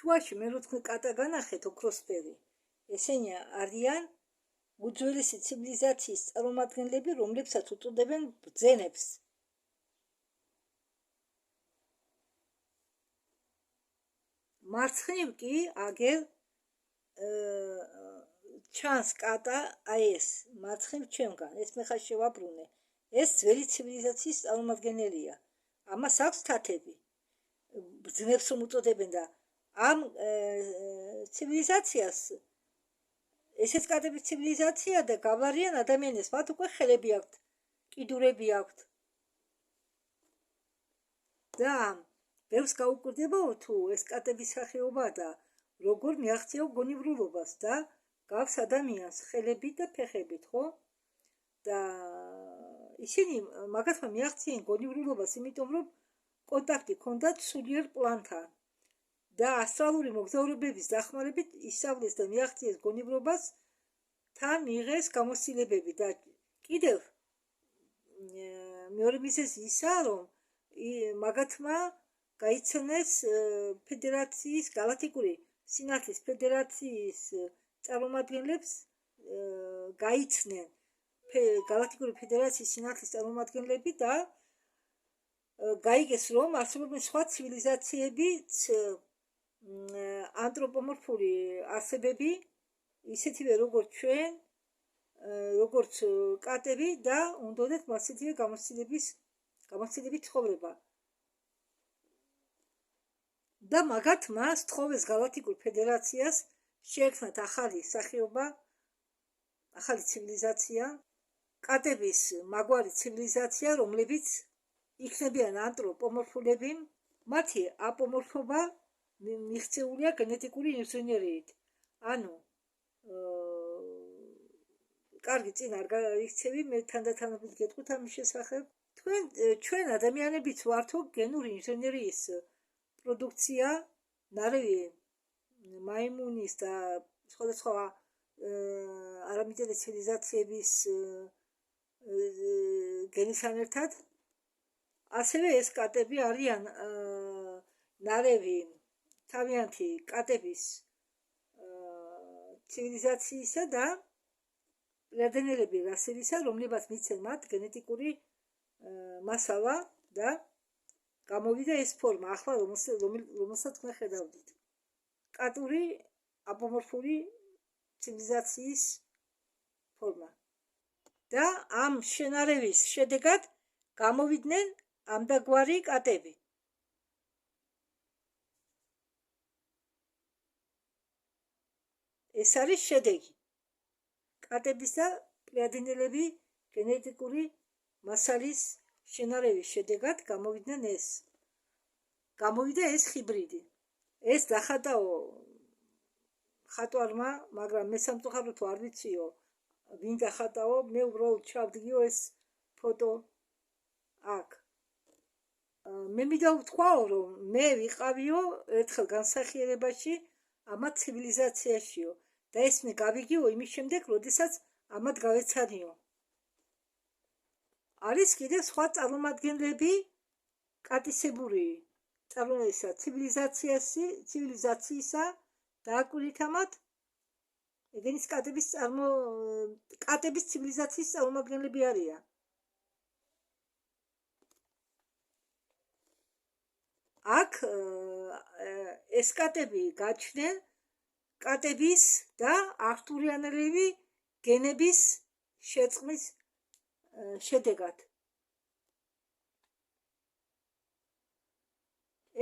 შუაში მე როთხნ კატა განახეთ ოქროსფერი. ესენი არიან უძველესი ცივილიზაციის წარმომადგენლები, რომლებსაც უწოდებენ ბრძენებს. მარცხნივ კი აგერ ჩანს კატა, აი ეს მარცხნივ ჩემგან, ეს მე ხარ შევაბრუნე. ეს ძველი ცივილიზაციის წარმომადგენელია. ამას აქვს თათები. ბრძნებს რომ უწოდებენ და ამ ცივილიზაციას ესეც კატების ცივილიზაცია და გავლარიან ადამიანებს, მათ უკვე ხელები აქვთ, კიდურები აქვთ. და ბევრს გაუკვირდებაო თუ ეს კატების სახეობა და როგორ მიაღწიო გონივრულობას და გავს ადამიანს ხელებით და ფეხებით, ხო? და ისინი მაგათმა მიაღწიენ გონივრულობას, იმიტომ რომ კონტაქტი ჰქონდათ სულიერ პლანთან. და ასტრალური მოგზაურობების დახმარებით ისწავლეს და მიაღწიეს გონივრობას, თან მიიღეს გამოცდილებები და კიდევ მეორე მიზეზი ისაა, რომ მაგათმა გაიცნეს ფედერაციის გალაქტიკური სინათლის ფედერაციის წარმომადგენლებს გაიცნენ გალაქტიკური ფედერაციის სინათლის წარმომადგენლები და გაიგეს რომ არსებობენ სხვა ცივილიზაციებიც ანთროპომორფული არსებები, ისეთივე როგორც ჩვენ, როგორც კატები და უნდოდათ მასეთივე გამოცდილებით ცხოვრება. და მაგათმა სთხოვეს გალაქტიკურ ფედერაციას შეექმნათ ახალი სახეობა, ახალი ცივილიზაცია, კატების მაგვარი ცივილიზაცია, რომლებიც იქნებიან ანთროპომორფულები, მათი აპომორფობა მიღწეულია გენეტიკური ინჟინერიით. ანუ კარგი წინ არ გაიქცევი, მე თანდათანობით გეტყვით ამის შესახებ. ჩვენ ადამიანებიც ვართო გენური ინჟინერიის პროდუქცია, ნარევი მაიმუნის და სხვადასხვა არამიტელი ცივილიზაციების გენისთან ერთად. ასევე ეს კატები არიან ნარევი თავიანთი კატების ცივილიზაციისა და პლეადინელები რასებისა, რომლებაც მიცენ მათ გენეტიკური მასალა და გამოვიდა ეს ფორმა, ახლა რომელსაც მე ხედავდით. კატური აპომორფული ცივილიზაციის ფორმა. და ამ შენარევის შედეგად გამოვიდნენ ამდაგვარი კატები. ეს არის შედეგი. კატების და პლიადენელები გენეტიკური მასალის შენარების შედეგად გამოვიდა ეს ჰიბრიდი. ეს დახატაო ხატვარმა, მაგრამ მე სამწუხაროდ არ ვიციო ვინ დახატაო, მე უბრალოდ ჩავდგიო ეს ფოტო აქ. მე მინდა ვთქვაო, რომ მე ვიყავიო ერთხელ განსახიერებაში ამათ ცივილიზაციაშიო და ეს მე გავიგიო იმის შემდეგ, როდესაც ამათ გავეცანიო. არის კიდევ სხვა წარმომადგენლები კატისებური ცივილიზაციისა დააკვირდით ამათ. ეგენის კატების ცივილიზაციის წარმომადგენლები არიან. აქ ეს კატები გაჩნდნენ კატების და არქტურიანელები გენების შეწყმის შედეგად.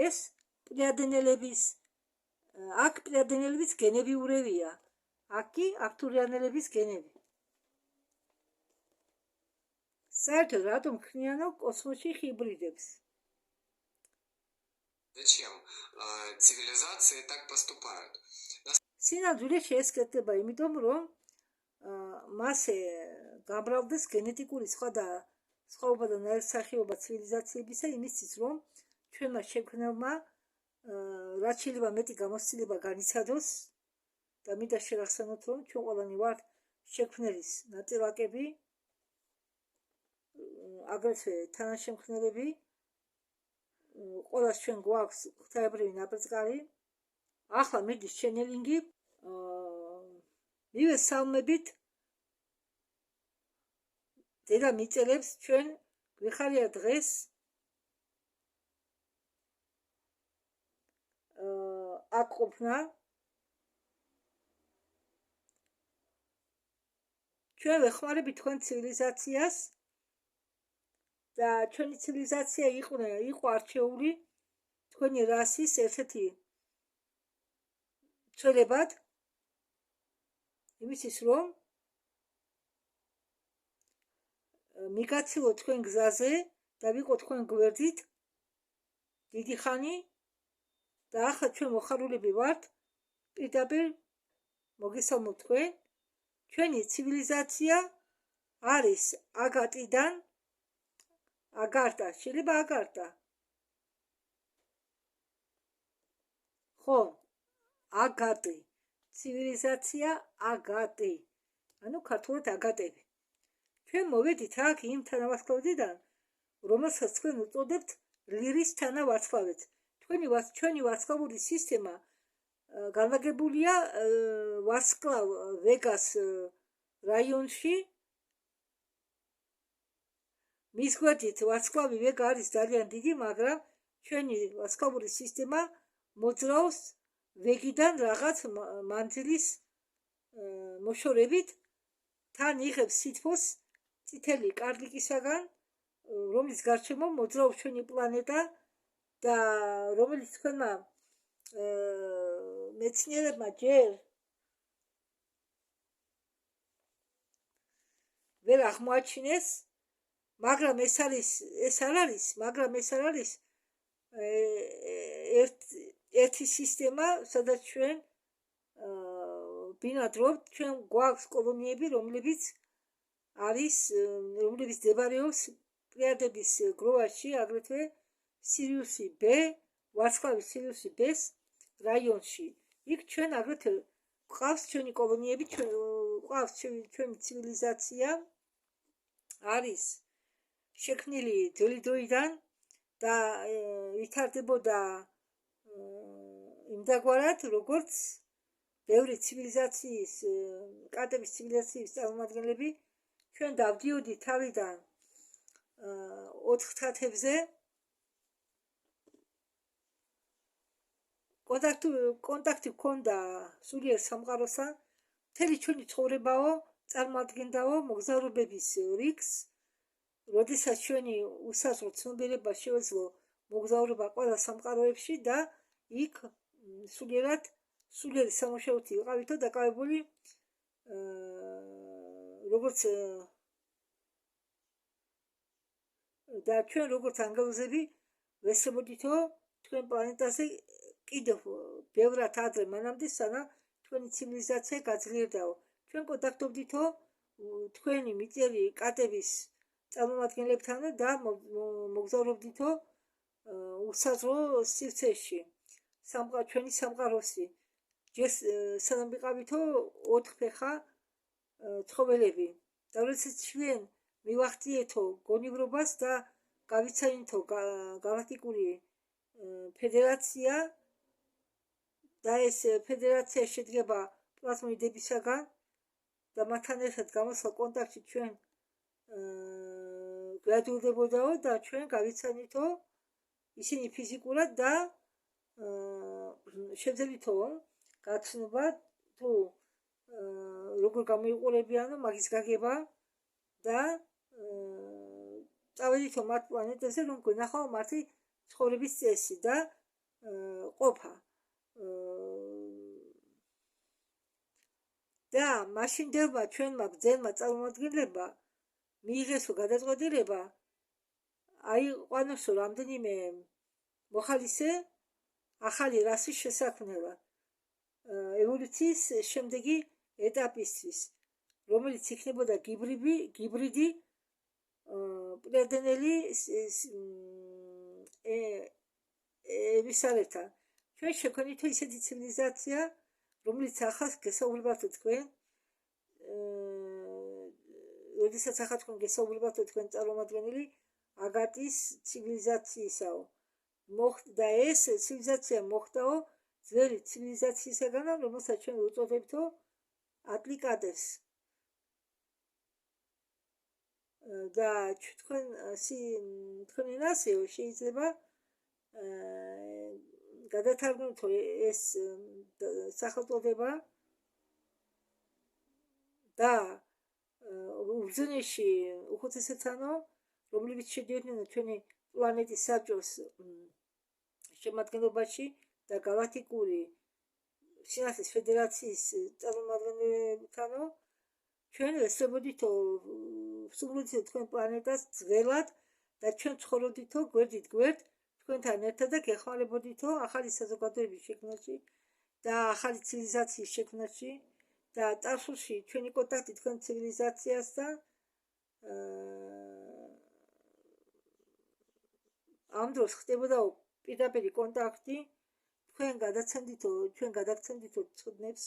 ეს აქ პლიადენელების გენები ურევია, აქ კი არქტურიანელების გენები. საერთოდ რატომ ქმნიანო კოსმოსში ჰიბრიდებს? Зачем цивилизации так поступают? სინამდვილეში ეს ხდება იმიტომ, რომ მასე გამრავლდეს გენეტიკური სხვაობა და ნაირსახეობა ცივილიზაციებისა იმისთვის, რომ ჩვენმა შექმნელმა რაც შეიძლება მეტი გამოცდილება განიცადოს და მინდა შევახსენოთ, რომ ჩვენ ყველანი ვართ შექმნელის ნაწილაკები, აგრეთვე თანაშემქმნელები, ყველას ჩვენ გვაქვს ღვთაებრივი ნაპრწკალი. ახლა მიდის ჩენელინგი, მივესალმებით დედამიწელებს, ჩვენ გვიხარია დღეს აქ ყოფნა. ჩვენ ვეხმარებით თქვენ ცივილიზაციას და ჩვენი ცივილიზაცია იყო არჩეული თქვენი რასის ერთ-ერთი ცვლილებად, იმისთვის რომ მიგაცილოთ თქვენ გზაზე და ვიყოთ თქვენ გვერდით დიდი ხანი და ახლა ჩვენ მოხარულები ვართ პირდაპირ მოგესალმოთ თქვენ. ჩვენი ცივილიზაცია არის აგარტა, შეიძლება აგარტა. ხო, აგატი. ცივილიზაცია აგატი. ანუ ქართულად აგატები. ჩვენ მოვედით აქ იმ თანავარსკვლავედან, რომელსაც თქვენ უწოდებთ ლირის თანავარსკვლავედს. ჩვენი ვარსკვლავური სისტემა განლაგებულია ვარსკვლავ ვეგას რაიონში. მის გვერდით ვარსკვლავი ვეგა არის ძალიან დიდი, მაგრამ ჩვენი ვარსკვლავური სისტემა მოძრაობს ვეგიდან რაღაც მანძილის მოშორებით, თან იღებს სითბოს წითელი კარლიკისაგან, რომლის გარშემო მოძრაობს ჩვენი პლანეტა და რომელიც თქვენმა მეცნიერებმა ჯერ ვერ აღმოაჩინეს, მაგრამ ეს არ არის ერთი სისტემა, სადაც ჩვენ ბინადრობთ, ჩვენ გვაქვს კოლონიები, რომლებიც მდებარეობს პლიადების გროვაში, აგრეთვე სირიუსი B, ვარსკვლავის სირიუსი B-ს რაიონში. იქ ჩვენ აგრეთვე გვყავს ჩვენი კოლონიები, გვყავს ჩვენი ცივილიზაცია, არის შექმნილი ძველი დროიდან და ვითარდებოდა იმდაგვარად, როგორც ბევრი ცივილიზაციის, კატების ცივილიზაციის წარმომადგენლები ჩვენ დავდიოდით თავიდან 4 თათებზე. კონტაქტი ჰქონდა სულიერ სამყაროსთან, მთელი ჩვენი ცხოვრებაო წარმოადგენდაო მოგზაურობების რიგს, როდესაც ჩვენი უსაზღვრო ცნობიერება შეეძლო მოგზაურობა ყველა სამყაროებში და იქ სულიერად სულიერი სამუშაოთი ვიყავითო დაკავებული როგორც და ჩვენ როგორც ანგელოზები ვესწრებოდითო თქვენ პლანეტაზე კიდევ ბევრად ადრე მანამდე სანამ თქვენი ცივილიზაცია გაძლიერდაო ჩვენ კონტაქტობდითო თქვენი მიწიერი კატების წარმომადგენლებთან და მოგზაურობდითო უსაზრო სივრცეში ჩვენი სამყაროსი ჯერ სანამ ვიყავითო 4 ფეხა ცხოველები და როდესაც ჩვენ მივახციეთო გონივრობას და გავიცანითო გალაქტიკური ფედერაცია და ეს ფედერაცია შედგება პლაზმოიდებისაგან და მათთან ერთად გამოსვლა კონტაქტში ჩვენ გადაუდებოდაო და ჩვენ გავიცანითო ისინი ფიზიკურად და შევძლებითო გაცნობა თუ როგორ გამოიყურებიანო მაგის გაგება და წავედითო მათ პლანეტაზე რომ გვენახავ მათი ცხოვრების წესი და ყოფა და მაშინდელმა ჩვენმა ბრძენმა წარმომადგენლებმა მიიღესო გადაწყვეტილება აიყვანოსო რამდენიმე მოხალისე ახალი რასის შესაქმნელად ევოლუციის შემდეგი ეტაპისთვის რომელიც იქნებოდა გიბრიდი პლედენელი ვისარეთა ჩვენ შექმნითო ისეთი ცივილიზაცია რომელიც ახალ გესაუბრებათო თქვენ როდესაც ახალ თქვენ გესაუბრებათო თქვენ წარმომადგენელი აგატის ცივილიზაციისაო და ეს ცივილიზაცია მოხდაო ძველი ცივილიზაციისაგან რომელსაც ჩვენ უწოდებთო ატლიკადებს და თქვენ ენასეო შეიძლება გადათარგმნითო ეს სახელწოდება და უბრძანეში უხუცესებთანო რომლებიც შედიოდნენ ჩვენი პლანეტის საბჭოს შემადგენლობაში და გალაქტიკური სინათლის ფედერაციის წარმომადგენლებთანო ჩვენ ვესწრებოდითო ვსურვოდითო თქვენ პლანეტას ძველად და ჩვენ ცხოვრობდითო გვერდით გვერდ თქვენთან ერთად და გეხმარებოდითო ახალი საზოგადოების შექმნაში და ახალი ცივილიზაციის შექმნაში და წარსულში ჩვენი კონტაქტი თქვენ ცივილიზაციასთან ამ დროს ხდებოდაო პირდაპირი კონტაქტი ჩვენ გადაგცემდითო ცოდნებს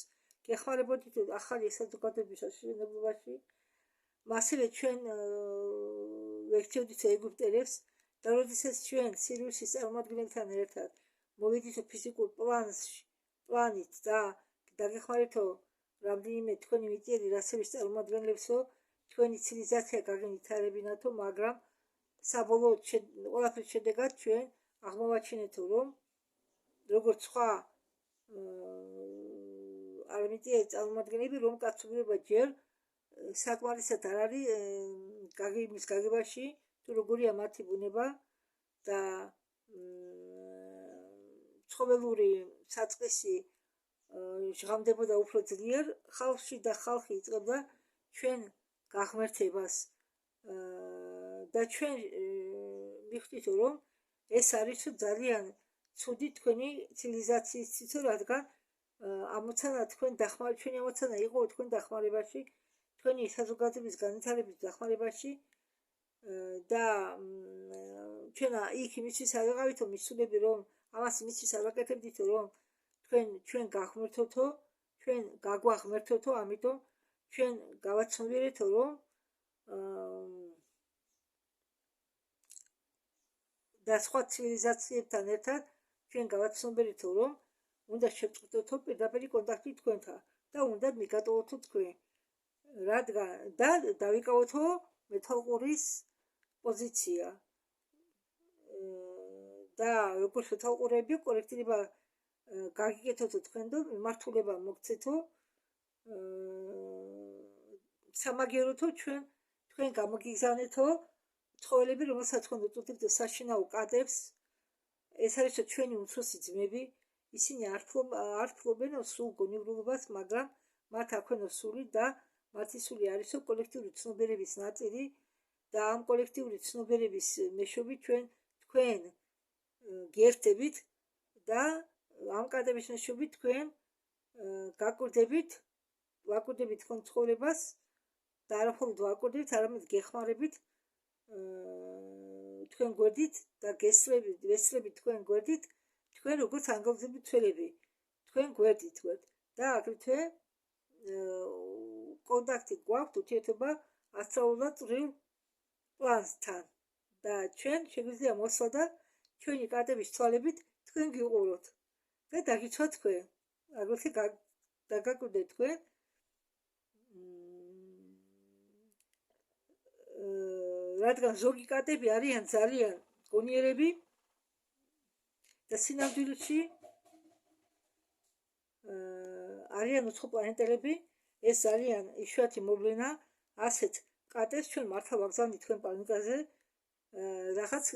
გეხმარებოდითო ახალი საზოგადოების აშენებაში მასივე ჩვენ ვერჩევდითო ეგვიპტერებს და როდესაც ჩვენ სირიუსის წარმომადგენლებთან ერთად მოვიდითო ფიზიკურ პლანით და დაგეხმარეთო რამდენიმე თქვენი მიწიერი რასების წარმომადგენლებსო თქვენი ცივილიზაცია გაგენითარებინათო მაგრამ საბოლოოდ ყველაფრის შედეგად ჩვენ აღმოვაჩინეთო რომ როგორც სხვა არამიწიერი წარმომადგენლები რომ კაცობრიობა ჯერ საკმარისად არ არის გაგების გაგებაში თუ როგორია მათი ბუნება და ცხოველური საწყისი ჟღამდებოდა უფრო ძლიერ ხალხში და ხალხი იწყებდა ჩვენ გაღმერთებას და ჩვენ მივხვდითო რომ ეს არის ძალიან ცუდი თქვენი ცივილიზაციისთვისო რადგან ამოცანა თქვენ ჩვენი ამოცანა იყო თქვენ დახმარებაში თქვენი საზოგადოების განვითარების დახმარებაში და ჩვენ იქ იმისთვის არ ვიყავითო მისულები რომ ამას იმისთვის არ ვაკეთებდითო რომ ჩვენ გაღმერთოთო ჩვენ გაგვაღმერთოთო ამიტომ ჩვენ გავაცნობიერეთო რომ და სხვა ცივილიზაციებთან ერთად ჩვენ გავაცნობიერეთო რომ უნდა შევწყვიტოთო პირდაპირი კონტაქტი თქვენთან და უნდა მიგატოვოთო თქვენ რადგან და დავიკავოთო მეთვალყურის პოზიცია და როგორც მეთვალყურები კოლექტივება გაგიკეთოთო თქვენ და მიმართულება მოგცეთო სამაგეროთო თქვენ გამოგიგზავნეთო ცხოველები რომელსაც თქვენ უწოდებთ საშინაო კატებს ეს არის ჩვენი უმცროსი ძმები ისინი არ ფლობენ სულ გონივრობას, მაგრამ მათ აქვთ სული და მათი სული არის კოლექტიური ცნობიერების ნაწილი და ამ კოლექტიური ცნობიერების მეშვეობით თქვენ გერთებით და ამ კადრების მეშვეობით თქვენ ვაკვირდებით თქვენ ცხოვრებას და არა მხოლოდ ვაკვირდებით, არამედ გეხმარებით თქვენ გვერდით და ვესწრებით თქვენ გვერდით, თქვენ როგორც ანგელოზები ცველები, თქვენ გვერდით და აგრეთვე კონტაქტი გვაქვთ ურთიერთობა ასტრალურად წრიულ პლანთან და ჩვენ შეგვიძლია მოსვლა და ჩვენი კადრების თვალებით თქვენ გიყუროთ და დაგიცვათ თქვენ, აგრეთვე დაგაკვირდეთ თქვენ რადგან ზოგი კადრები არიან ძალიან გონიერები და სინამდვილეში არიან უცხოპლანეტელები, ეს ძალიან იშვიათი მოვლენა, ასეთ კადრებს ჩვენ მართლა ვაგზავნით თქვენ პლანეტაზე რაღაც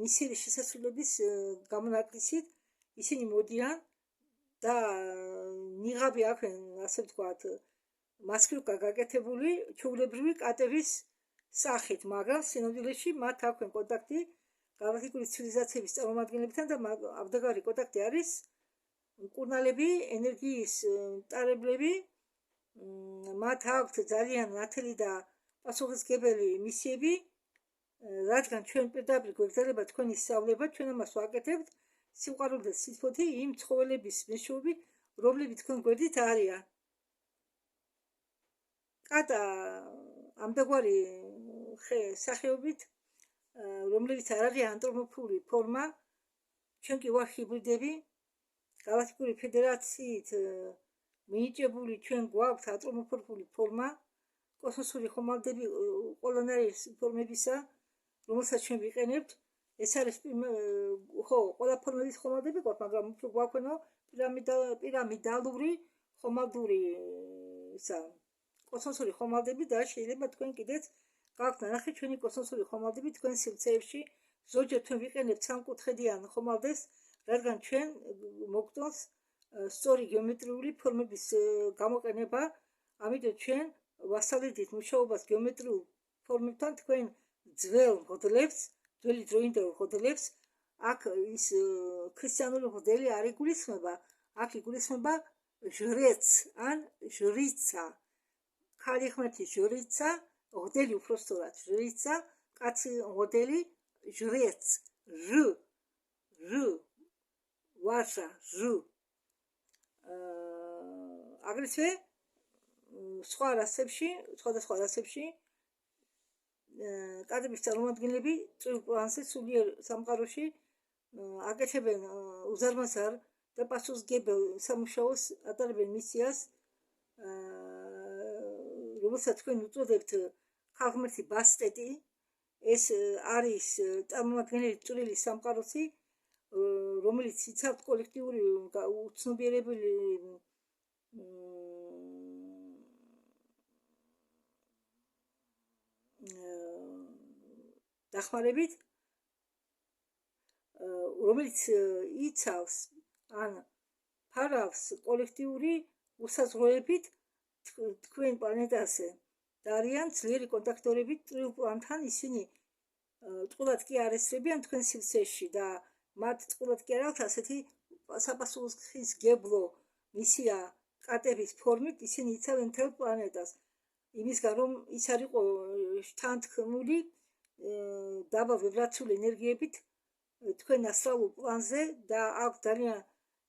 მისირის შესასრულების გამონაკლისით, ისინი მოდიან და ნიღაბი აქვენ, ასე ვთქვათ, მასკილკა გაკეთებული ჩვეულებრივი კადრების სახით, მაგრამ სინამდვილეში მათ აქვენ კონტაქტი გალაქტიკური ცივილიზაციების წარმომადგენლებთან და აბდაგარი კონტაქტი არის მკურნალები, ენერგიის მტარებლები, მათ აქვთ ძალიან ნათელი და პასუხისმგებელი მისიები, რადგან ჩვენ პირდაპირ გვეგზავნება თქვენი სწავლება, ჩვენ ამას ვაკეთებთ სიყვარული და სითბოთი იმ ცხოველების მეშვეობით, რომლებიც თქვენ გვერდით არიან. კატა ამდაგვარი სახეობით, რომლებიც არ არის ანთროპომორფული ფორმა, ჩვენ კი ვარ ჰიბრიდები, გალაქტიკური ფედერაციით მინიჭებული ჩვენ გვაქვთ ანთროპომორფული ფორმა, კოსმოსური ხომალდები ყველანაირი ფორმებისა, რომელსაც ჩვენ ვიყენებთ, ეს არის ყველა ფორმების ხომალდები გვაქვს, მაგრამ უფრო გვაქვთ პირამიდალური ხომალდური კოსმოსური ხომალდები და შეიძლება თქვენ კიდეც გაქვთ ნახე ჩვენი კოსმოსური ხომალდები თქვენ სივრცეებში, ზოგჯერ თქვენ ვიყენებთ სამკუთხედიან ხომალდებს, რადგან ჩვენ მოგწონს სწორი გეომეტრიული ფორმების გამოყენება, ამიტომ ჩვენ ვასწავლეთ მუშაობას გეომეტრიულ ფორმებთან, თქვენ ძველი დროინდელ მოდელებს, აქ ის ქრისტიანული მოდელი არ იგულისხმება, აქ იგულისხმება ჟრეც ან ჟრიცა, ქალი ღმერთი ჟრიცა, მოდელი უფრო სწორად ჟრიცა, კაცი მოდელი ჟრეც, ვარშა, აგრეთვე სხვადასხვა რასებში კადრების წარმომადგენლები წრიულ პლანზე სულიერ სამყაროში აკეთებენ უზარმაზარ და პასუხისმგებელ სამუშაოს, ატარებენ მისიას, რომელსაც თქვენ უწოდებთ ქალღმერთი ბასტეტი, ეს არის წარმომადგენელი წვრილი სამყაროსი, რომელიც იცავთ კოლექტიური უცნობიერებელი დახმარებით, რომელიც იცავს ან ფარავს კოლექტიური უსაზღვროებით თქვენ პლანეტაზე და არიან ძლიერი კონტაქტორები წრიულ პლანთან, ისინი წყულად კი არ ესწრებიან თქვენ სივრცეში და მათ წყულად კი არ აქვთ ასეთი საპასუხისმგებლო მისია კადრების ფორმით, ისინი იცავენ მთელ პლანეტას, იმისგან რომ ის არ იყო შთანთქმული დაბალ ვიბრაციული ენერგიებით თქვენ ასტრალურ პლანზე და აქვს ძალიან,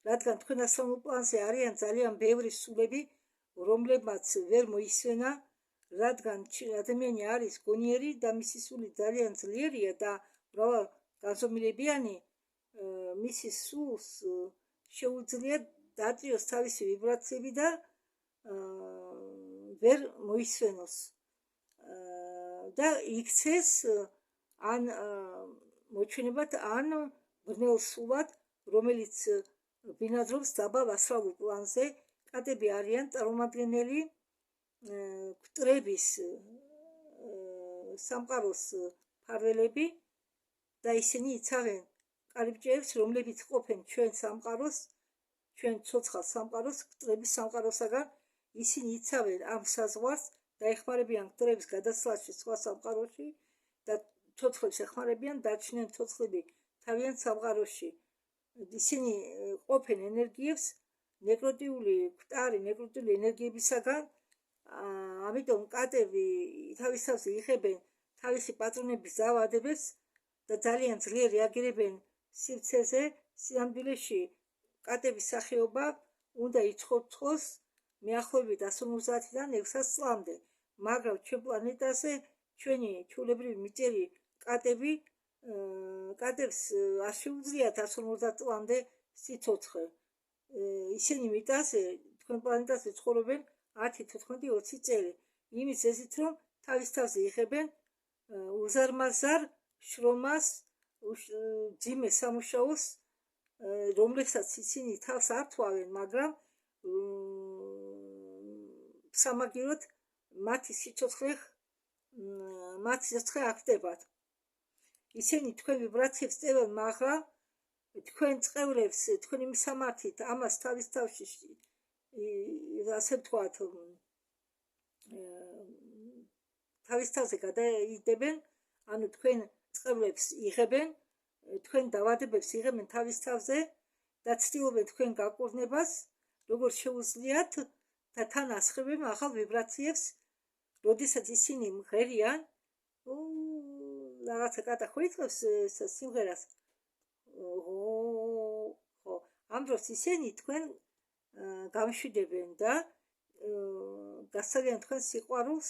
რადგან თქვენ ასტრალურ პლანზე არიან ძალიან ბევრი სულები, რომლებმაც ვერ მოისვენა, რადგან ადამიანი არის გონიერი და მისი სული ძალიან ძლიერია და მრავალ განზომილებიანი, მისი სულს შეუძლია დააწიოს თავისი ვიბრაციები და ვერ მოისვენოს და იქცეს ან მოჩვენებად, ან ბნელ სულად, რომელიც ბინადრობს დაბალ ასტრალურ პლანზე. კადრები არიან წარმომადგენელი გვტრების სამყაროს ფარველები და ისინი იცავენ კარიბჭეებს, რომლებიც ყოფენ ჩვენ სამყაროს, ჩვენ ცოცხალ სამყაროს, მკვდრების სამყაროსაგან, ისინი იცავენ ამ საზღვარს და ეხმარებიან მკვდრების გადასვლაში სხვა სამყაროში და ცოცხლებს ეხმარებიან დარჩნენ ცოცხლები თავიანთ სამყაროში. ისინი ყოფენ ენერგიებს ნეკროტიული კვტარი, ნეკროტიული ენერგიებისაგან, ამიტომ კატები თავისთავად იღებენ თავისი პატრონების ზავადებებს და ძალიან ძლიერ რეაგირებენ სივრცეზე. სინამდვილეში კატების სახეობა უნდა იცოცხლოს მიახლოებით 150-დან 600 წლამდე, მაგრამ ჩვენ პლანეტაზე ჩვენი ჩვეულებრივი მიწერი კატებს არ შეუძლიათ 150 წლამდე სიცოცხლე. ისინი მიწაზე, თქვენ პლანეტაზე ცხოვრობენ 10-15-20 წელი. იმის ზესით, რომ თავისთავად იღებენ უზარმაზარ შრომას, ძიმე სამუშაოს, რომლებსაც ისინი თავს არ თვავენ, მაგრამ სამაგიეროდ მათი სიცოცხლე არ ხდებათ. ისინი თქვენ ვიბრაციებს წევენ, მაგრამ თქვენ წევრებს, თქვენი მისამართით ამას თავის თავში, ასე ვთქვათ, თავის თავზე გადაიდებენ, ანუ თქვენ წევრებს იღებენ, თქვენ დავადებებს იღებენ თავის თავზე და ცდილობენ თქვენ გაკურნებას, როგორც შეუძლიათ და თან ასხებენ ახალ ვიბრაციებს, როდესაც ისინი მღერიან, რაღაცა კატა ხო იწყებს სიმღერას, ამ დროს ისინი თქვენ გამშვიდებენ და გასცადიან თქვენ სიყვარულს,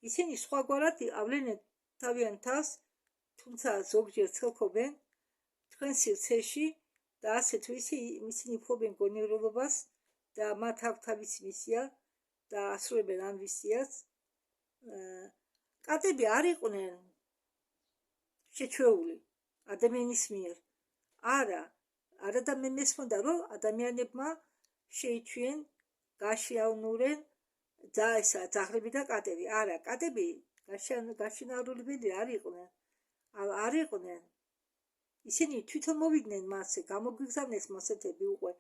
ისინი სხვაგვარად ავლენენ თავიანთ თავს, თუმცა ზოგჯერ ცელქობენ თქვენ სივრცეში და ასე თუ ისინი ფლობენ გონივრებობას და მათ აქვთ თავისი მისია და ასრულებენ ამ მისიას. კატები არ იყვნენ შეჩვეული ადამიანის მიერ. არა და მე მესმოდა, რომ ადამიანებმა შეიჩვიენ, გაშიავნურენ ძაღლები და კატები. არა, კატები გაშინაურებელი არ იყვნენ. ისინი თვითონ მოვიდნენ მასზე, გამოგვიგზავნეს მასეთები უკვე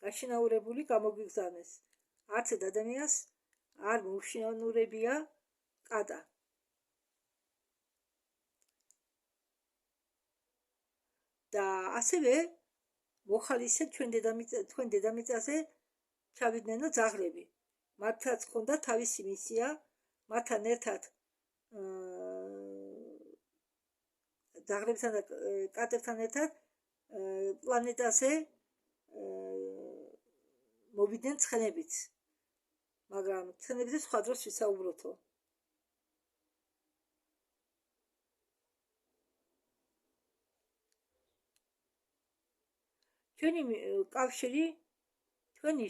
გაშინაურებული გამოგვიგზავნეს. არც ადამიანს არ მოუშინაურებია კატა. და ასევე მოხალისეთ თქვენ დედამიწაზე ჩავიდნენ ძაღლები. მათაც ჰქონდა თავისი მისია, მათთან ერთად ძაღლებთან და კატებთან ერთად პლანეტაზე მოვიდნენ ცხენებიც, მაგრამ ცხენებზე სხვა დროს ვისაუბროთო. ჩვენი კავშირი თქვენი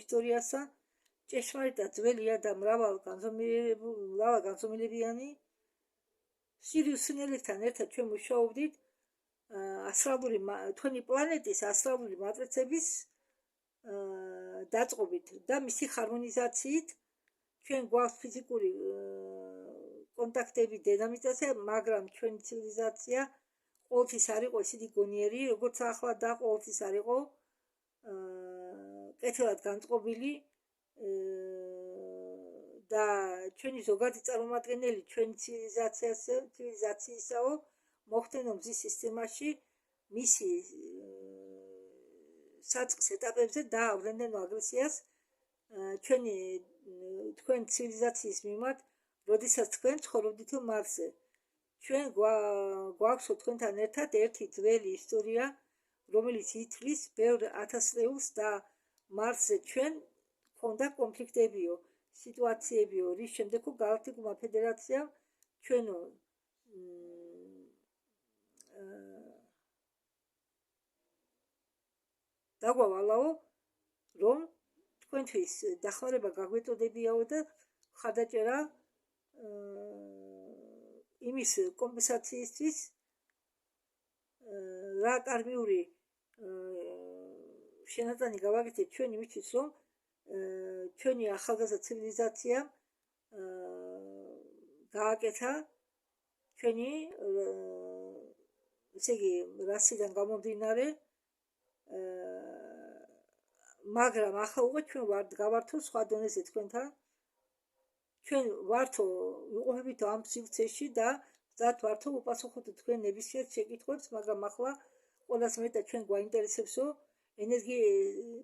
ისტორიასა ჭეშმარიტად ძველია და მრავალგანზომილებიანი. სირიუს სინელებთან ერთად ჩვენ მუშაობდით თქვენი პლანეტის ასტრალური მატრიცების დაწყობით და მისი ჰარმონიზაციით. ჩვენ გვაქვს ფიზიკური კონტაქტები დედამიწაზე, მაგრამ ჩვენი ცივილიზაცია ყოველთვის არ იყო ისეთი გონიერი, როგორც ახლა და ყოველთვის არ იყო კეთილად განწყობილი და ჩვენი ზოგადი წარმომადგენელი ჩვენი ცივილიზაციისაო მოხდენო მზის სისტემაში მისი საწყის ეტაპებზე დაავლენდნენ აგრესიას თქვენ ცივილიზაციის მიმართ, როდესაც თქვენ ცხოვრობდითო მარსზე. ჩვენ გვაქვს თქვენთან ერთად ერთი ძველი ისტორია, რომელიც ითვლის ბევრ ათასწლეულს და მარსზე ჩვენ გვქონდა კონფლიქტებიო, სიტუაციებიო, რის შემდეგო გალაქტიკურმა ფედერაციამ ჩვენო დაგვავალაო, რომ თქვენთვის დახმარება გაგვეტოდებიაო და ხარდაჭერა იმის კომპენსაციისთვის, რა კარმიური შენატანი გავაკეთეთ ჩვენ იმისთვის, რომ ჩვენი ახალგაზრდა ცივილიზაციამ გააკეთა ჩვენი ესე იგი რასიდან გამომდინარე, მაგრამ ახლა უკვე ჩვენ გავართო სხვა დონეზე თქვენთან. ჩვენ ვართო ვიყოფებითო ამ სივრცეში და ზად ვართო უპასუხოთ თქვენ ნებისმიერ შეკითხვებს, მაგრამ ახლა ყველას მეტად ჩვენ გვაინტერესებსო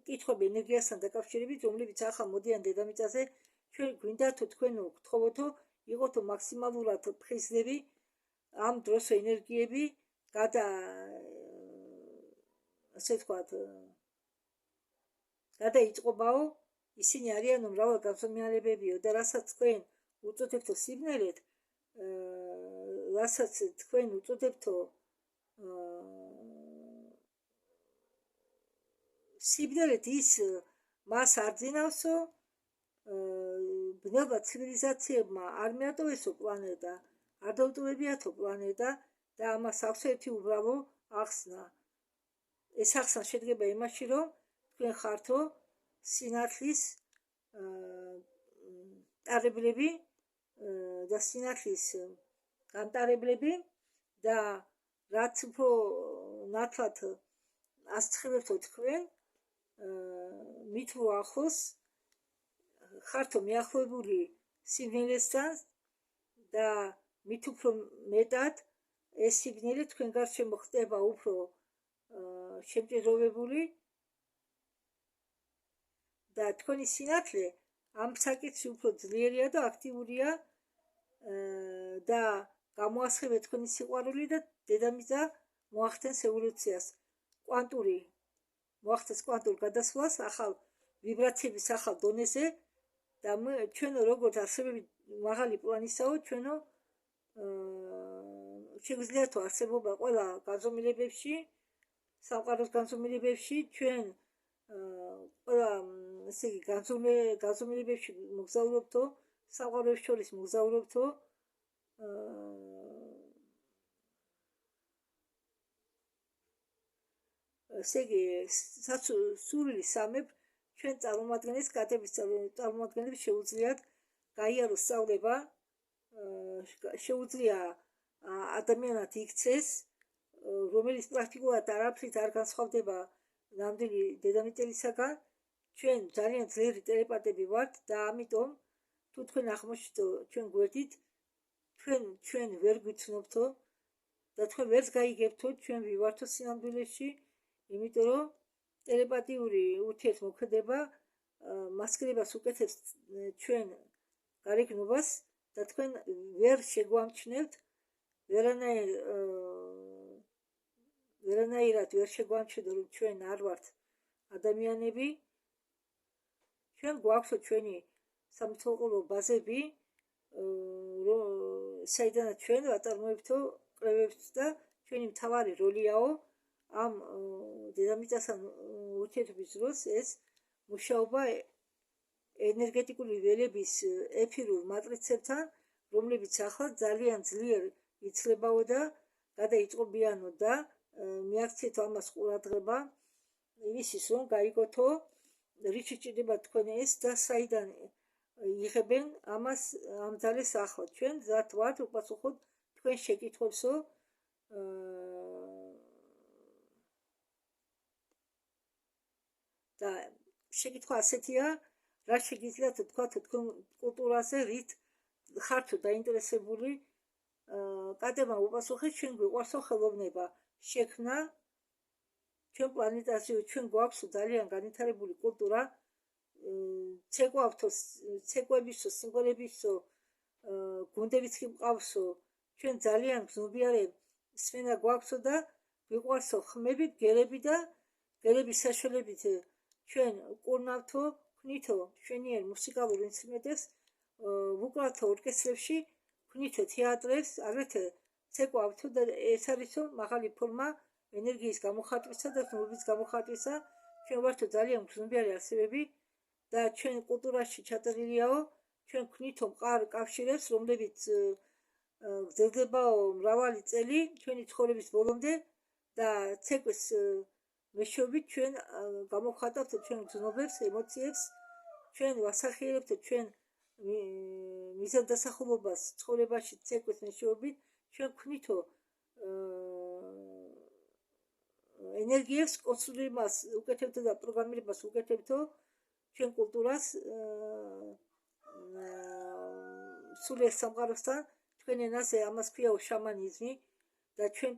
კითხვები ენერგიასთან დაკავშირებით, რომლებიც ახლა მოდიან დედამიწაზე, ჩვენ გვინდა თუ თქვენ გთხოვოთო, იყოთო მაქსიმალურად ფხიზლები, ამ დროს ენერგიები ასე ვთქვათ, გადაიწყობაო, ისინი არიანო მრავალ განზომილებებიო და რასაც თქვენ უწოდებთო სიბნელეთ, რასაც თქვენ უწოდებთო სიბნელეთ, ის მას არ ძინავსო, ბნელმა ცივილიზაციებმა არ მიატოვესო პლანეტა, არ დაუტოვებიათო პლანეტა და ამას აქვს ერთი უბრალო ახსნა. ეს ახსნა შედგება იმაში, რომ თქვენ ხართო სინათლის ტარებლები და სინათლის გამტარებლები და რაც უფრო ნათლად ასწრებთო თქვენ, მით უფრო ახლოს ხართო მიახლოებული სიბნელესთან და მით უფრო მეტად ეს სიბნელე თქვენ გარშემო ხდება უფრო შემჭირროვებული და თქვენი სინათლე ამ საკითხში უფრო ძლიერია და აქტიურია და გამოასხივეთ თქვენი სიყვარული და დედამიწა მოახდენს ევოლუციას, მოახდენს კვანტურ გადასვლას ახალ ვიბრაციების ახალ დონეზე და ჩვენო როგორც არსებები მაღალი პლანისაო, ჩვენო შეგვიძლიათო არსებობა ყველა განზომილებებში, სამყაროს განზომილებებში, ჩვენ ყველა ესე იგი განზომილებებში მოგზაურობთო, სამყაროებს შორის მოგზაურობთო, ესე იგი სურვილი სამებ ჩვენ წარმომადგენლის კატების წარმომადგენლებს შეუძლიათ გაიაროს სწავლება, შეუძლია ადამიანად იქცეს, რომელიც პრაქტიკულად არაფრით არ განსხვავდება ნამდვილი დედამიწელისაგან. ჩვენ ძალიან ძლიერი ტელეპათები ვართ და ამიტომ თუ თქვენ აღმოჩნდო ჩვენ გვერდით, ჩვენ ვერ გიცნობთო და თქვენ ვერც გაიგებთო ჩვენ ვივართო სინამდვილეში, იმიტომ რომ ტელეპათიური ურთიერთმოქმედება მასკირებას უკეთებს ჩვენ გარეგნობას და თქვენ ვერ შეგვამჩნევთ, ვერანაირად ვერ შეგვამჩნევთ, რომ ჩვენ არ ვართ ადამიანები. ჩვენ გვაქვსო ჩვენი სამწუხარო ბაზები, საიდანაც ჩვენ ვაწარმოებთო კვლევებს და ჩვენი მთავარი როლიაო ამ დედამიწასთან ურთიერთობის დროს ეს მუშაობა ენერგეტიკული ველების ეფირულ მატრიცებთან, რომლებიც ახლა ძალიან ძლიერ იცლებაო და გადაიწყობიანო და მიაქციეთო ამას ყურადღება იმისის, რომ გაიგოთო რითი ჭირდება თქვენ ეს და საიდან იღებენ ამას ამ ძალეს ახლა. ჩვენ მზად ვართ უპასუხოთ თქვენ შეკითხვებსო და შეკითხვა ასეთია, რა შეგიძლიათ თქვათ თქვენ კულტურაზე, რით ხართო დაინტერესებული. კატებმა უპასუხეთ, ჩვენ გვიყვარსო ხელოვნება შექმნა ჩვენ პლანეტაზე, ჩვენ გვაქვსო ძალიან განვითარებული კულტურა, ცეკვებისო, სიმღერებისო, გუნდებიც კი მყავსო, ჩვენ ძალიან გზნობიარე სმენა გვაქვსო და გვიყვარსო ხმებით, გელები და გელების საშუალებით ჩვენ კურნავთო, ვნითო შვენიერ მუსიკალურ ინსტრუმენტებს, ვუკრავთო ორკესტრებში, ვნითო თეატრებს, აგრეთვე ცეკვავთო და ეს არისო მაღალი ფორმა ენერგიის გამოხატვისა და გზნობების გამოხატვისა. ჩვენ ვართო ძალიან გზნობიარე არსებები და ჩვენ კულტურაში ჩაწერილიაო, ჩვენ ვნითო მყარ კავშირებს, რომლებიც გრძელდებაო მრავალი წელი ჩვენი ცხოვრების ბოლომდე და ცეკვის მეშვეობით ჩვენ გამოვხატავთ ჩვენ გრძნობებს, ემოციებს, ჩვენ ვასახიერებთ ჩვენ მიზანდასახულობას ცხოვრებაში ცეკვის მეშვეობით, ჩვენ ვქნითო ენერგიებს კონსტრუირებას უკეთებთ და პროგრამირებას უკეთებთ ჩვენ კულტურას სულიერ სამყაროსთან, ჩვენ ენაზე ამას ქვია შამანიზმი და ჩვენ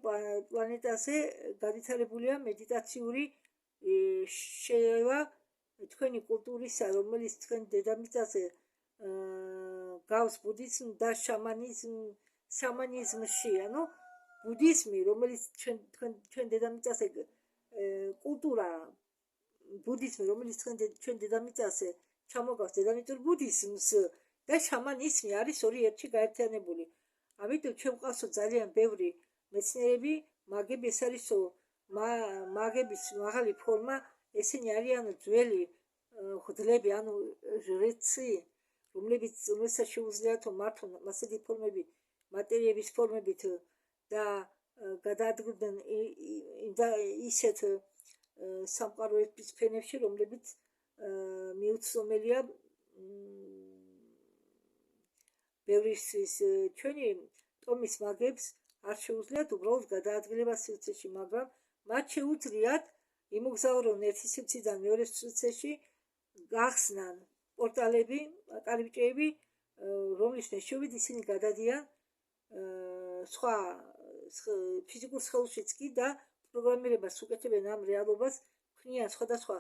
პლანეტაზე განვითარებულია მედიტაციური შევა თქვენი კულტურისა, რომელიც თქვენ დედამიწაზე გავს ბუდიზმ და შამანიზმში, ანუ ბუდიზმი, რომელიც ჩვენ დედამიწაზე კულტურა, ბუდიზმი, რომელიც ჩვენ დედამიწაზე ჩამოგავს დედამიწურ ბუდიზმს და შამანიზმი არის ორი ერთში გაერთიანებული. ამიტომ ჩვენ გვყავსო ძალიან ბევრი მეცნიერები, მაგები, ეს არისო მაგების მაღალი ფორმა, ესენი არიანო ძველი ღვთლები, ანუ ჟრეცი, რომელსაც შეუძლიათ მართონ ასეთი ფორმები, მატერიების ფორმებით და გადაადგილდნენ ისეთ სამყაროების ფენებში, რომლებიც მიუცდომელია ბევრისთვის. ჩვენი ტომის მაგებს არ შეუძლიათ უბრალოდ გადაადგილება სივრცეში, მაგრამ მათ შეუძლიათ იმოგზაურონ ერთი სივრციდან მეორე სივრცეში, გახსნან პორტალები, კარიბჭეები, რომლის მეშვეობით ისინი გადადიან სხვა ფიზიკურ სხეულშიც კი და პროგრამირებას უკეთებენ ამ რეალობას, ქმნიან სხვადასხვა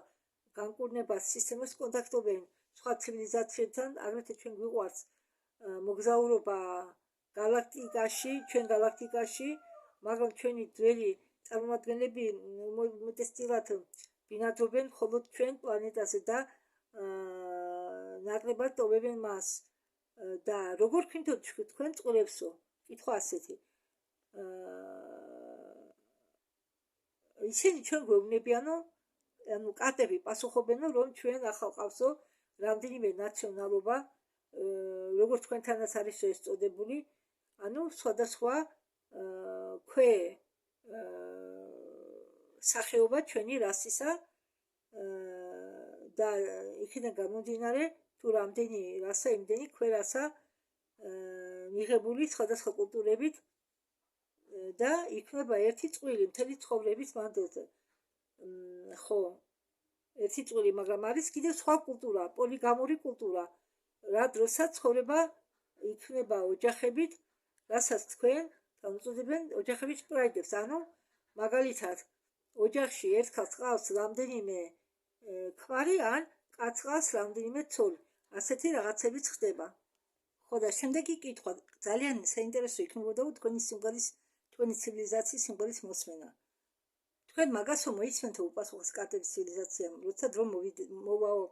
განკურნებას, სისტემას, კონტაქტობენ სხვა ცივილიზაციებთან, აგრეთვე ჩვენ გვიყვარს მოგზაურობა გალაქტიკაში, ჩვენ გალაქტიკაში, მაგრამ ჩვენი ძველი წარმომადგენლები უმეტესწილად ბინადრობენ მხოლოდ ჩვენ პლანეტაზე და ნაკლებად ტოვებენ მას. და როგორ ქნითო თქვენ წყურებსო? კითხვა ასეთი. ისინი ჩვენ გვეუბნებიანო, ანუ კატები პასუხობენო, რომ ჩვენ ახალ ყავსო რამდენიმე ნაციონალობა, როგორც თქვენთანაც არის ეს წოდებული, ანუ სხვადასხვა ქვე სახეობა ჩვენი რასისა და იქიდან გამომდინარე თუ რამდენი რასა, იმდენი ქვე რასა მიღებული სხვადასხვა კულტურებით და იქნება ერთი წყვილი მთელი ცხოვრების მანძილზე. ხო, ერთი წყვილი, მაგრამ არის კიდევ სხვა კულტურა, პოლიგამური კულტურა, რა დროსაც ცხოვრება იქნება ოჯახებით, რასაც თქვენ გამოწოდებენ ოჯახების პროექტებს, ანუ მაგალითად ოჯახში ერთხელ ყავს რამდენიმე ქმარი ან კაცს ყავს რამდენიმე ცოლი, ასეთი რაღაცებიც ხდება. ხო და შემდეგი კითხვა ძალიან საინტერესო იქნებოდა თქვენი სიმღერის, თქვენი ცივილიზაციის სიმღერის მოსმენა. თქვენ მაგასო მოისმენთო უპასუხოს კატების ცივილიზაციამ, როცა დრო მოვაო,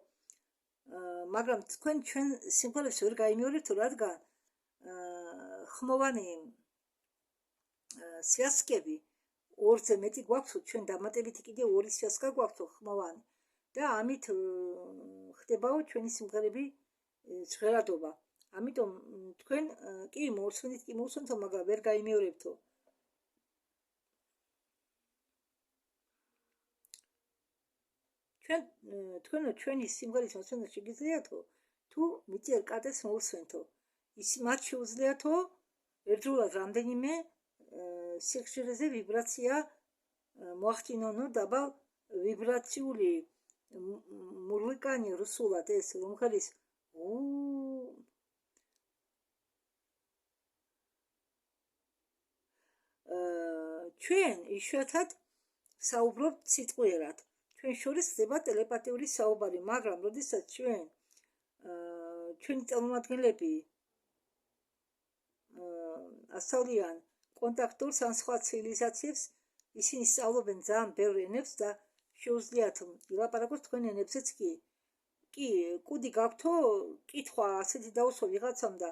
მაგრამ თქვენ ჩვენ სიმღერებს ვერ გაიმეორებთ, რადგან ხმოვანი სვიასკები ორზე მეტი გვაქვთ, ჩვენ დამატებითი კიდე ორი სვიასკა გვაქვთ ხმოვანი და ამით ხდებაო ჩვენი სიმღერები ჟღერადობა. ამიტომ თქვენ კი მოусვენთ, მაგრამ ვერ გაიმეორებთო. თქვენო ჩვენი სიმღერის მოსმენა შეგიძლიათო, თუ მიწიერ კატებს მოусვენთო. ის მათ შეუძლიათო ერთდროულად რამდენიმე სიხშირეზე ვიბრაცია მოახდინონო დაბალ ვიბრაციული მურლიკანი რუსულად ეს რომხელის ჩვენ იშვიათად საუბრობთ სიტყვიერად. ჩვენ შორის ხდება ტელეპათიური საუბარი, მაგრამ როდესაც ჩვენი წარმომადგენლები ასწავლიან კონტაქტურს ან სხვა ცივილიზაციებს, ისინი სწავლობენ ძალიან ბევრ ენებს და შეუძლიათ ილაპარაკოს თქვენ ენებზეც კი. კი, კუდი გაქვთო, კითხვა ასეთი დაუსვა ვიღაცამ და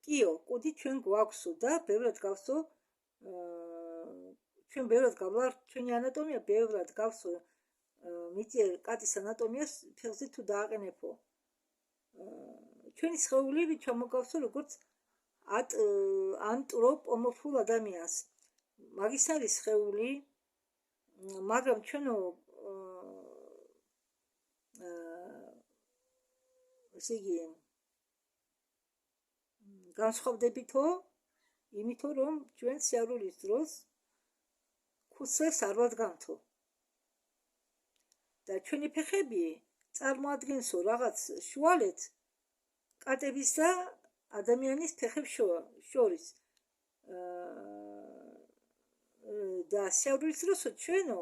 კიო, კუდი ჩვენ გვაქვსო და ბევრად გავსო, ჩვენ ბევრად გავლარ, ჩვენი ანატომია ბევრად გავსო მიწიერ კატის ანატომიას ფეხზე თუ დააყენებო. ჩვენი სხეული ჩამოგავსო როგორც ანტროპომორფულ ადამიანს. მაგის არის სხეული, მაგრამ ჩვენო ესე იგი განსხვავდებითო იმითო რომ ჩვენ სიარულის დროს ქუსლებს არ ვადგანთო და ჩვენი ფეხები წარმოადგენსო რაღაც შუალედს კატების და ადამიანის ფეხებს შორის და სიარულის დროსო ჩვენო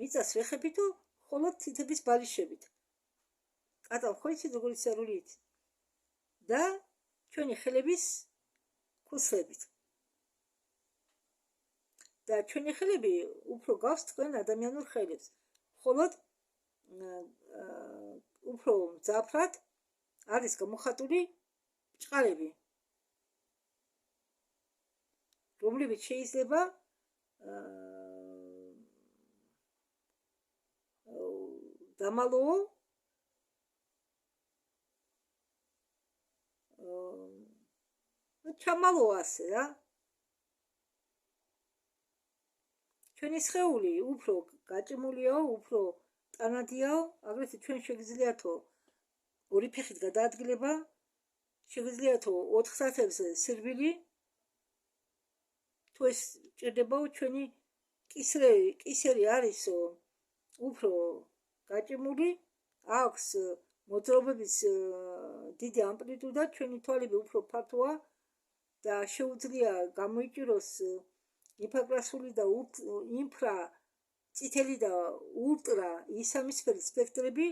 მიწას ვეხებითო მხოლოდ თითების ბალიშებით კატამ ხო იცით როგორი სიარული იცით და ჩვენი ხელების ქუსლებით და ჩვენი ხელები უფრო გავს თქვენ ადამიანურ ხელებს მხოლოდ უფრო მძაფრად არის გამოხატული ჭყალები რომლებიც შეიძლება დამალოო ჩამალოო ასე რა ჩვენი სხეული უფრო გაჭიმულიაო უფრო ტანადიაო აგრეთვე ჩვენ შეგიძლიათო ორი ფეხით გადაადგილება შეგიძლიათო 4 საათებზე სირბილი თუ ეს ჭირდებაო ჩვენი კისერი არისო უფრო გაჭიმული აქვს მოძრაობების დიდი ამპლიტუდა ჩვენი თვალები უფრო ფართოა და შეუძლია გამოიჭიროს ინფრაკრასული და ინფრა წითელი და ულტრა ისამისფერი სპექტრები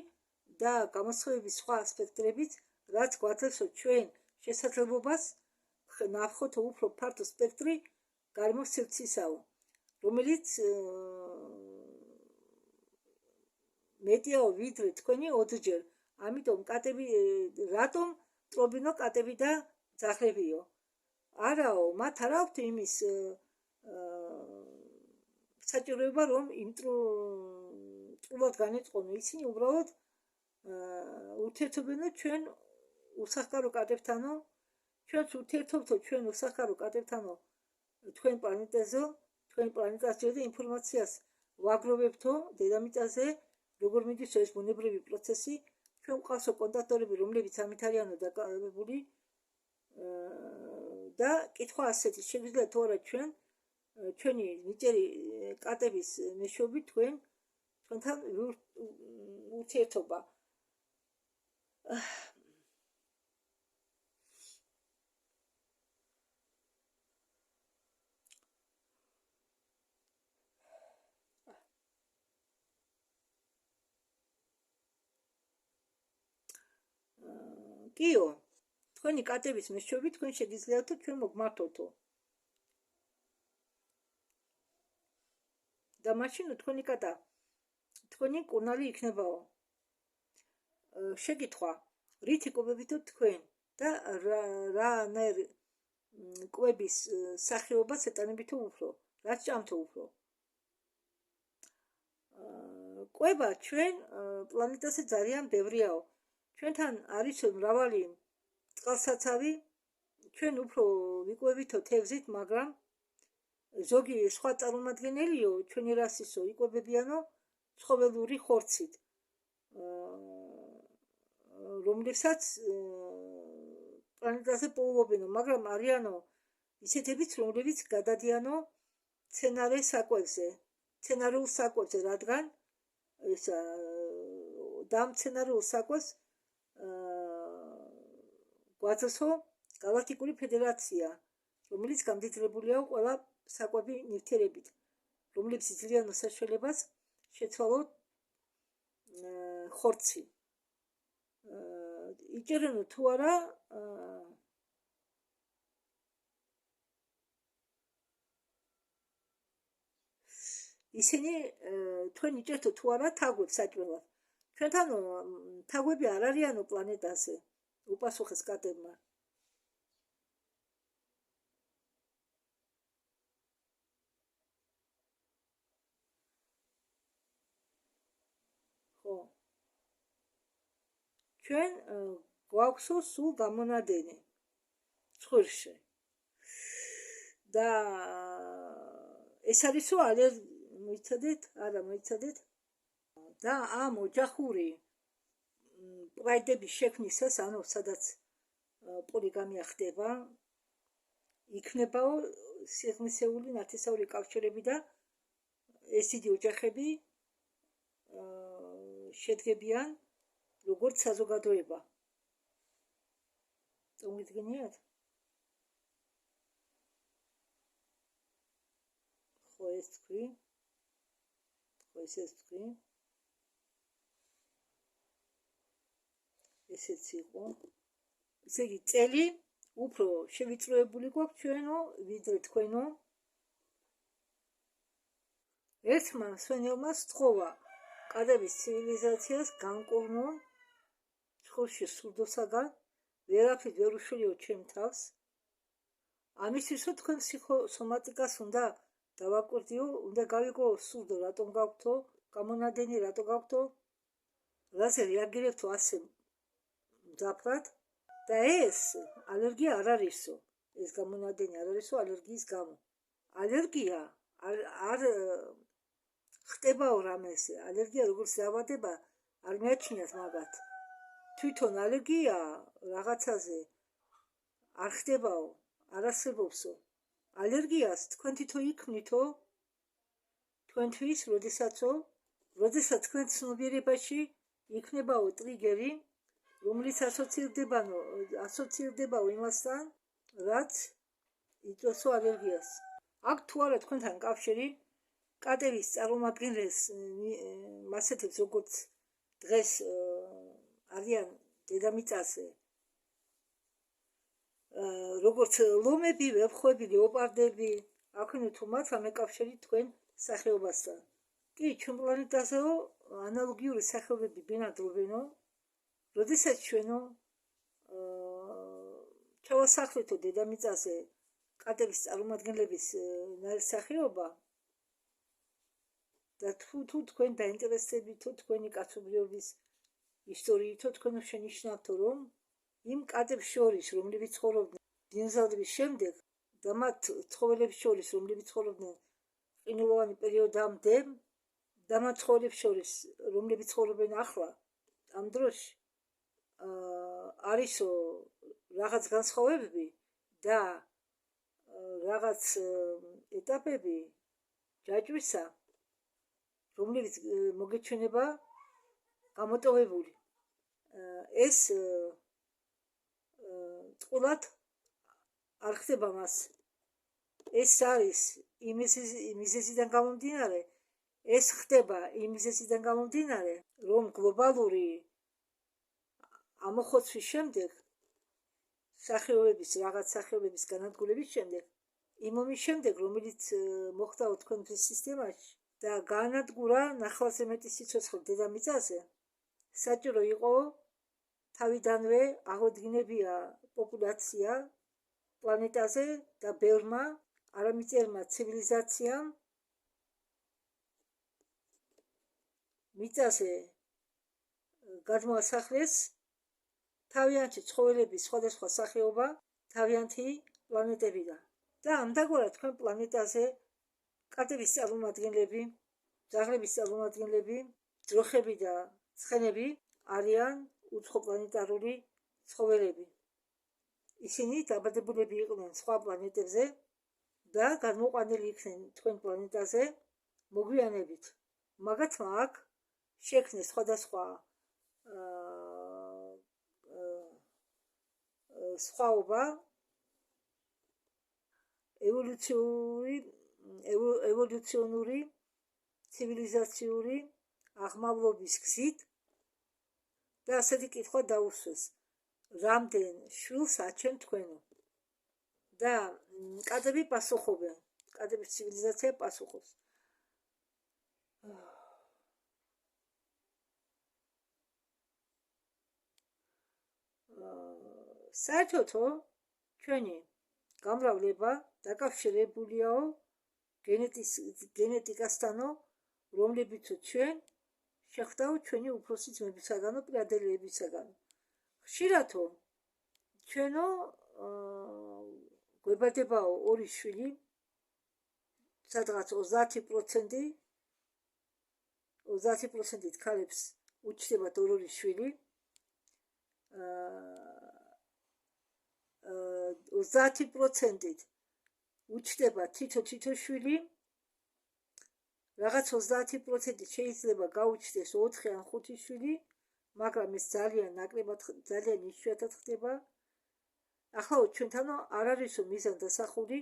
და გამოსხივების სხვა სპექტრებით რაც გვაძლევს ჩვენ შესაძლებლობას ნახოთ უფრო ფართო სპექტრი გარემოს სივრცისაო რომელიც მეტიაო ვიდრე თქვენი 20-ჯერ ამიტომ კატები რატომ ტრობინო კატები და ძაღლებიო არაო მათ არ აქვთ იმის საჭიროება რომ იმ ტრულად განეწყონო ისინი უბრალოდ ურთიერთობენ ჩვენ უსახკარო კატებთანო ჩვენც ურთიერთობთო ჩვენ უსახკარო კატებთანო თქვენ პლანეტაზე თქვენ პლანეტაზე ინფორმაციას ვაგროვებთო დედამიწაზე როგორ მიდის ეს ბუნებრივი პროცესი ჩვენ ყავსო კონტაქტორები რომლებიც ამით არიანო დაკავებული და კითხვა ასეთი შეგვიძლია თუ არა ჩვენი ნიჭიერი კატების მეშვეობით თქვენთან ურთიერთობა კიო თქვენი კატების მეშვეობით თქვენ შეგიძლიათო ჩვენ მოგმართოთო და მაშინ თქვენი კატა თქვენი კურნალი იქნებაო შეკითხვა რით იკვებებითო თქვენ და რანაირ კვების სახეობას ეტანებითო უფრო რაც ჭამთო უფრო კვება ჩვენ პლანეტაზე ძალიან ბევრიაო ჩვენთან არის მრავალი წყალსაცავი ჩვენ უფრო ვიკვებითო თევზით მაგრამ ზოგი სხვა წარმომადგენელიო ჩვენი რასისო იკვებებიანო ცხოველური ხორცით რომლებსაც პლანეტაზე პოულობენო მაგრამ არიანო ისეთებიც რომლებიც გადადიანო მცენარე საკვებზე რადგან ეს დამცენარეულ საკვებს გვაძლევსო გალაქტიკური ფედერაცია რომელიც გამდიდრებულია ყველა საკვები ნივთიერებით რომლებიც იძლიან მოსაშველებას შეცვალოთ ხორცი იჭერენო თუ არა ისინი თქვენ იჭერთო თუ არა თაგვებს საჭმელად ჩვენთან თაგვები არ არიანო პლანეტაზე უპასუხეს კატებმა ხო ჩვენ გვაქვსო სულ გამონადენი ცხვირში და ეს არისო მოიცადეთ არა მოიცადეთ და ამ ოჯახური პრაიდების შექმნისას, ანუ სადაც პოლიგამია ხდება, იქნებაო სიღრმისეული ნათესაური კავშირები და ეს დიდი ოჯახები შედგებიან როგორც საზოგადოება. წამოიდგენიათ? ხო ეს თქვი, ხო ეს თქვი. ესეც იყო. ესე იგი წელი უფრო შევიწროებული გვაქვს ჩვენო, ვიდრე თქვენო. ერთმა მსვენელმა სთხოვა კადების ცივილიზაციას განკურნო ჩხურში სურდოსაგან, ვერაფრით ვერ უშველიო ჩემ თავს. ამისთვისო თქვენ ფსიქოსომატიკას უნდა დავაკვირდიო, უნდა გავიგო სურდო რატომ გაქვთო, გამონადენი რატო გაქვთო, რაზე რეაგირებთო ასე მძაფრად და ეს ალერგია არ არისო, ეს გამონადენი არ არისო ალერგიის გამო. ალერგია არ ხდებაო რამეს, ალერგია როგორც დაავადება არ მეაჩნიათ მაგათ. თვითონ ალერგია რაღაცაზე არ ხდებაო, არ არსებობსო. ალერგიას თქვენ თვითონ იქმნითო, თქვენთვის, როდესაც თქვენ ცნობიერებაში იქნებაო ტრიგერი, რომელიც ასოცირდებაო იმასთან, რაც იწვევსო ალერგიას. აქ თუ არა თქვენთან კავშირი, კადების წარმომადგენლებს მასეთებს როგორც დღეს არიან დედამიწაზე, როგორც ლომები, ვეფხვები, ლეოპარდები, აქვთ მათ მეკავშირი თქვენ სახეობასთან. კი, ჩვენ პლანეტაზეო ანალოგიური სახეობები ბინადრობენო, როდესაც ჩვენო ჩავასახლეთო დედამიწაზე კადების წარმომადგენლების ნაირსახეობა და თუ თქვენ დაინტერესდებითო თქვენი კაცობრიობის ისტორიითო, თქვენ შენიშნავთო, რომ იმ კადებს შორის, რომლებიც ცხოვრობდნენ დინოზავრების შემდეგ და მათ ცხოველებს შორის, რომლებიც ცხოვრობდნენ ყინულოვანი პერიოდამდე და მათ ცხოველებს შორის, რომლებიც ცხოვრობენ ახლა, ამ დროში არისო რაღაც განსხვავებები და რაღაც ეტაპები ჯაჭვისა, რომლებიც მოგეჩვენება გამოტოვებული. ეს წყულად არ ხდება მას. ეს არის იმიზეზიდან გამომდინარე, ეს ხდება იმიზეზიდან გამომდინარე, რომ გლობალური ამოხოცვის შემდეგ, რაღაც სახეობების განადგურების შემდეგ, იმ ომის შემდეგ, რომელიც მოხდა თქვენთვის სისტემაში და გაანადგურა ნახევარზე მეტი სიცოცხლე დედამიწაზე, საჭირო იყო თავიდანვე აღოდგინებია პოპულაცია პლანეტაზე და ბევრმა არამიწიერმა ცივილიზაციამ მიწაზე გადმოასახლეს თავიანთი ცხოველების სხვადასხვა სახეობა თავიანთი პლანეტებიდან. და ამდაგვარად თქვენ პლანეტაზე კადების წარმომადგენლები, ძაღლების წარმომადგენლები, ძროხები და ცხენები არიან უცხო პლანეტარული ცხოველები. ისინი დაბადებულები იყვნენ სხვა პლანეტებზე და გადმოყვანილი იქნენ თქვენ პლანეტაზე მოგვიანებით. მაგათმა აქ შექმნეს სხვადასხვა სხვაობა ევოლუციონური ცივილიზაციური აღმავლობის გზით და ასეთი კითხვა დაუსვეს, რამდენ შვილს აჩენ თქვენო. და კადები პასუხობენ, კადების ცივილიზაცია პასუხობს. საერთოდო ჩვენი გამრავლება დაკავშირებულია გენეტიკასთანო, რომლებიც ჩვენ შეხვდავთ ჩვენი უფროსი ძმებისაგანო, პირადელებისაგანო. ხშირადო ჩვენო გვებადებაო ორი შვილი, სადღაც 30% ქალებს უჩნდებათ ორი შვილი 30%-ით უჩნდება თითო შვილი, რაღაც 30%-ით შეიძლება გაუჩნდეს 4 ან 5 შვილი, მაგრამ ეს ძალიან ნაკლებად, ძალიან იშვიათად ხდება. ახლა ჩვენთანო არ არისო მიზანდასახული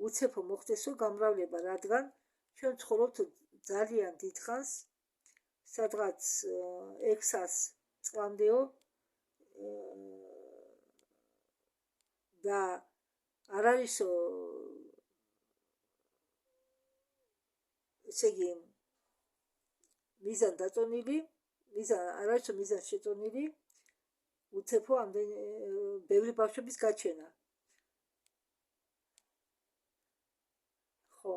უცებო მოხდესო გამრავლება, რადგან ჩვენ ცხოვრობთ ძალიან დიდხანს, სადღაც 600 წლამდეო და არ არისო ესე იგი მიზან დაწონილი, არ არისო მიზან შეწონილი უცებო ამდენი ბევრი ბავშვების გაჩენა. ხო,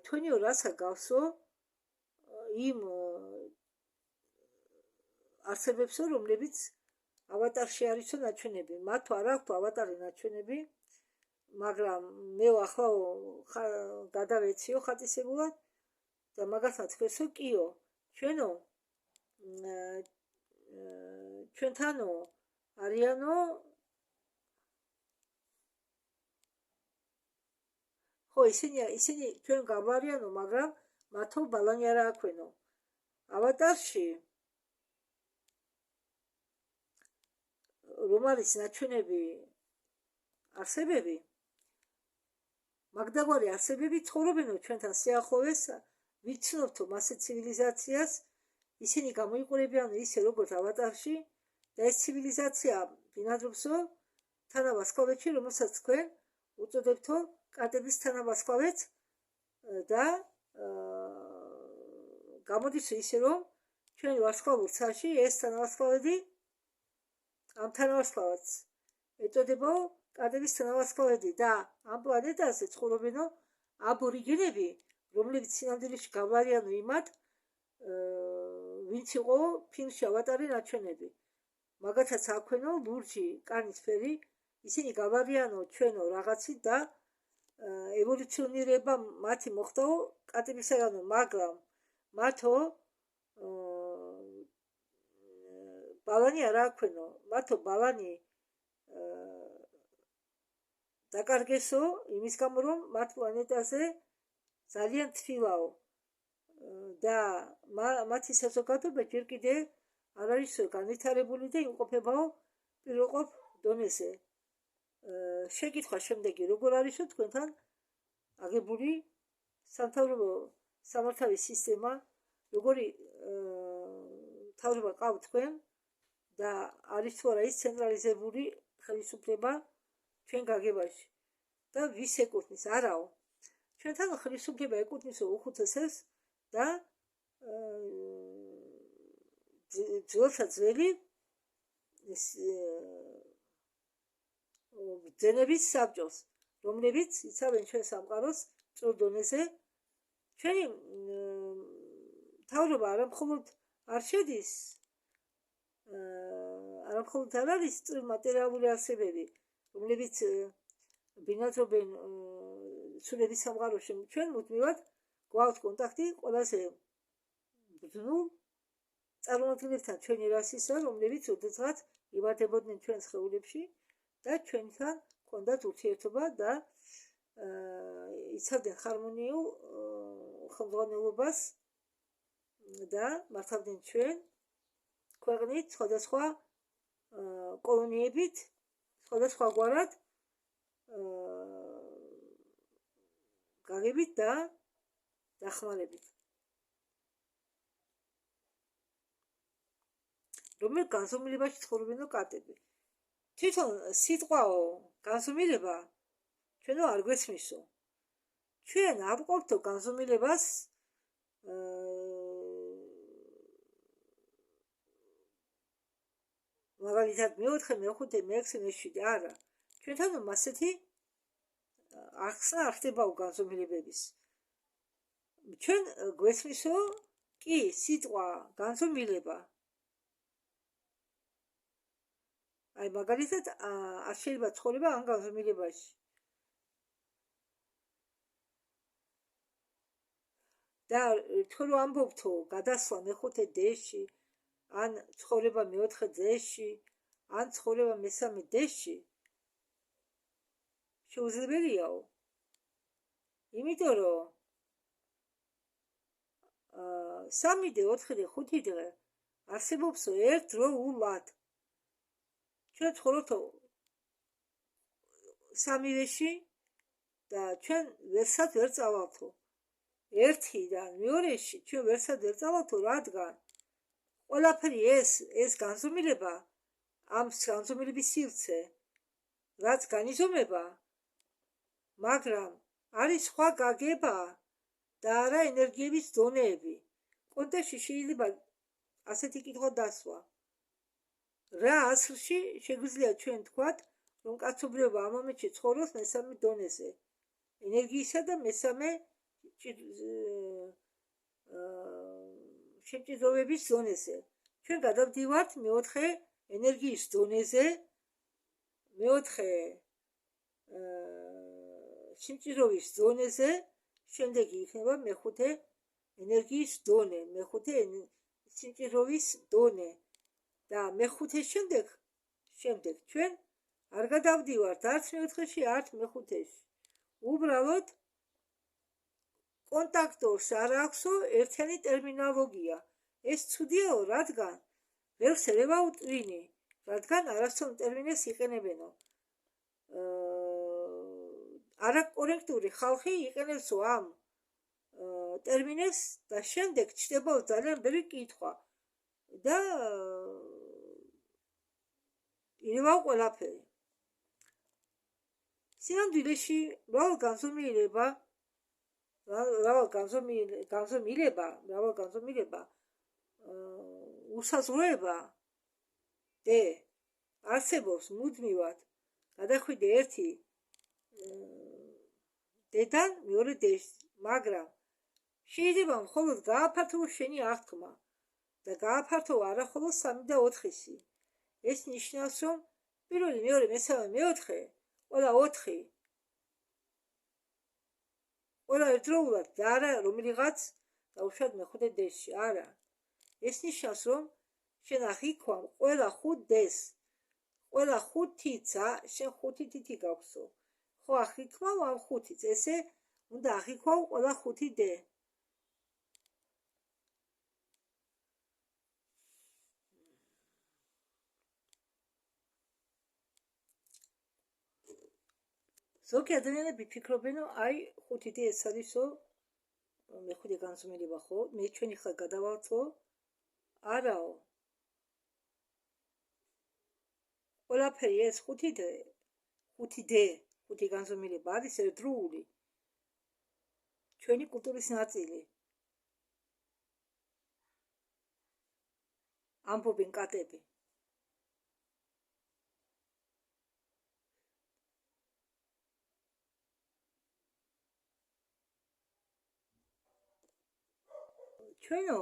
თქვენიო რას აგავსო იმ არსებებსო, რომლებიც ავატარში არისო ნაჩვენები. მათო არ აქვთ ავატარი ნაჩვენები, მაგრამ მე ახლა გადავეციო ხატისებურად და მაგასაც თქვენსო კიო, ჩვენო ჩვენთანო არიანო ხო ისინი ჩვენ გავარიანო, მაგრამ მათო ბალანი არ აქვენო. ავატარში რომ არის ნაჩვენები არსებები, მაგდაგვარი არსებები ცხოვრობენო ჩვენთან სიახლოვეს, ვიცნობთო მასე ცივილიზაციას, ისინი გამოიყურებიან ისე როგორც ავატარში და ეს ცივილიზაცია ბინადრობსო თანავარსკვლავედში, რომელსაც თქვენ უწოდებთო კარტების თანავარსკვლავედს და გამოდისო ისე რომ ჩვენ ვარსკვლავურ ცაში ეს თანავარსკვლავედი ამ თანავარსკვლავედს ეწოდებაო კარტების თანავარსკვლავედი და ამ პლანეტაზე ცხოვრობენო აბორიგენები, რომლებიც სინამდვილეში გავარიანო იმათ, ვინც იყო ფილმში ავატარი ნაჩვენები. მაგათაც აქვენო ლურჯი კანის ფერი, ისინი გავარიანო ჩვენო რაღაცით და ევოლუციონირება მათი მოხდაო კარტებისაგანო, მაგრამ მათო ბალანი არ აქვენო, მათო ბალანი დაკარგესო იმის გამო, რომ მათ პლანეტაზე ძალიან თბილაო და მათი საზოგადოება ჯერ კიდე არ არის განვითარებული და იმყოფებაო პიროყოფ დონეზე. შეკითხვა შემდეგი, როგორ არისო თქვენთან აგებული სამთავრობო სამართავის სისტემა, როგორი თავრობა ყავთ თქვენ და არის თუ არა ის ცენტრალიზებული ხელისუფლება ჩვენ გაგებაში და ვის ეკუთვნის? არაო, ჩვენთან ხელისუფლება ეკუთვნისო უხუცესებს და ძველთა ძველი ბრძენების საბჭოს, რომლებიც იცავენ ჩვენ სამყაროს წვრილ დონეზე. ჩვენი თავრობა არამხოლოდ არ შედის, არამხოლოდ არ არის წვრილ მატერიალური არსებები, რომლებიც ბინადრობენ ცვლილების სამყაროში. ჩვენ მუდმივად გვაქვს კონტაქტი ყველაზე ბრძნულ წარმომადგენლებთან ჩვენი რასისა, რომლებიც ოდესღაც იბადებოდნენ ჩვენ სხეულებში და ჩვენთან ჰქონდათ ურთიერთობა და იცავდნენ ჰარმონიულ ხელმძღვანელობას და მართავდნენ ჩვენ ქვეყნით სხვადასხვა კოლონიებით, სხვადასხვაგვარად გაგებით და დახმარებით. რომელ განზომილებაში ცხოვრობენო კარტები. თვითონ სიტყვაო განზომილება ჩვენო არ გვესმისო. ჩვენ არ ვყოფთო განზომილებას მაგალითად მე-4, მე-5, მე-6, მე-7, არა. ჩვენთანო მასეთი ახსნა არ ხდებაო განზომილებების. ჩვენ გვესმისო კი სიტყვა განზომილება. აი მაგალითად არ შეიძლება ცხოვრება ამ განზომილებაში. და თქვენ რომ ამბობთო გადასვლა მე-5 დ-ში ან ცხოვრება მეოთხე დღეში, ან ცხოვრება მესამე დღეში შეუძლებელიაო. იმიტომ რომ 3 დღე, 4 დღე, 5 დღე არსებობსო ერთდროულად. ჩვენ ცხოვრობთ სამივეში და ჩვენ ვერსად ვერ წავალთო. ერთიდან მეორეში ჩვენ ვერსად ვერ წავალთო, რადგან ყველაფერი ეს განზომილება, ამ განზომილების სივრცე, რაც განიზომება, მაგრამ არის სხვა გაგება და არა ენერგიების დონეები. კონტექსტში შეიძლება ასეთი კითხვა დასვა. რა ასლში შეგვიძლია ჩვენ თქვათ, რომ კაცობრიობა ამ მომენტში ცხოვრობს მესამე დონეზე, ენერგიისა და მესამე შემჭიდროვების დონეზე. ჩვენ გადავდივართ მეოთხე ენერგიის დონეზე, მეოთხე შემჭიდროვის დონეზე, შემდეგ იქნება მეხუთე ენერგიის დონე, მეხუთე სიმჭიდროვის დონე და მეხუთე შემდეგ ჩვენ არ გადავდივართ არც მეოთხეში, არც მეხუთეში. უბრალოდ კონტაქტორს არ აქვსო ერთიანი ტერმინოლოგია. ეს ცუდიაო, რადგან ვერც ერევა უტვინი, რადგან არასწორ ტერმინებს იყენებენო. არაკორექტული ხალხი იყენებსო ამ ტერმინებს და შემდეგ ჩდება ძალიან ბევრი კითხვა და ირევა ყველაფერი. სინამდვილეში მრავალ განზომილება უსაზღვროება და არსებობს მუდმივად გადახვიდე ერთი დედან მეორე დეში, მაგრამ შეიძლება მხოლოდ გააფართოვოს შენი აღთქმა და გააფართოვა არა მხოლოდ 3 და 4-ში. ეს ნიშნავს, რომ პირველი, მეორე, მესამე, მეოთხე, ყველა 4 ყველა ერთდროულად და არა რომელიღაც დაუშვათ მეხუთე დღეში, არა. ეს ნიშნავს, რომ შენ აღიქვამ ყველა 5 დღეს, ყველა 5-ცა, შენ 5 თითი გაქვსო. ხო აღიქვამ ამ 5-ს, ესე უნდა აღიქვამ ყველა 5 დღე. ზოგი ადამიანები ფიქრობენ, რომ აი 5 დღე ეს არისო მეხუთე განზომილება, ხო? მე ჩვენი ხარ გადავალთო? არაო. ყველაფერი ეს 5 დღე განზომილება არის ერთდროული. ჩვენი კულტურის ნაწილი. ამბობენ კატები. ჩვენო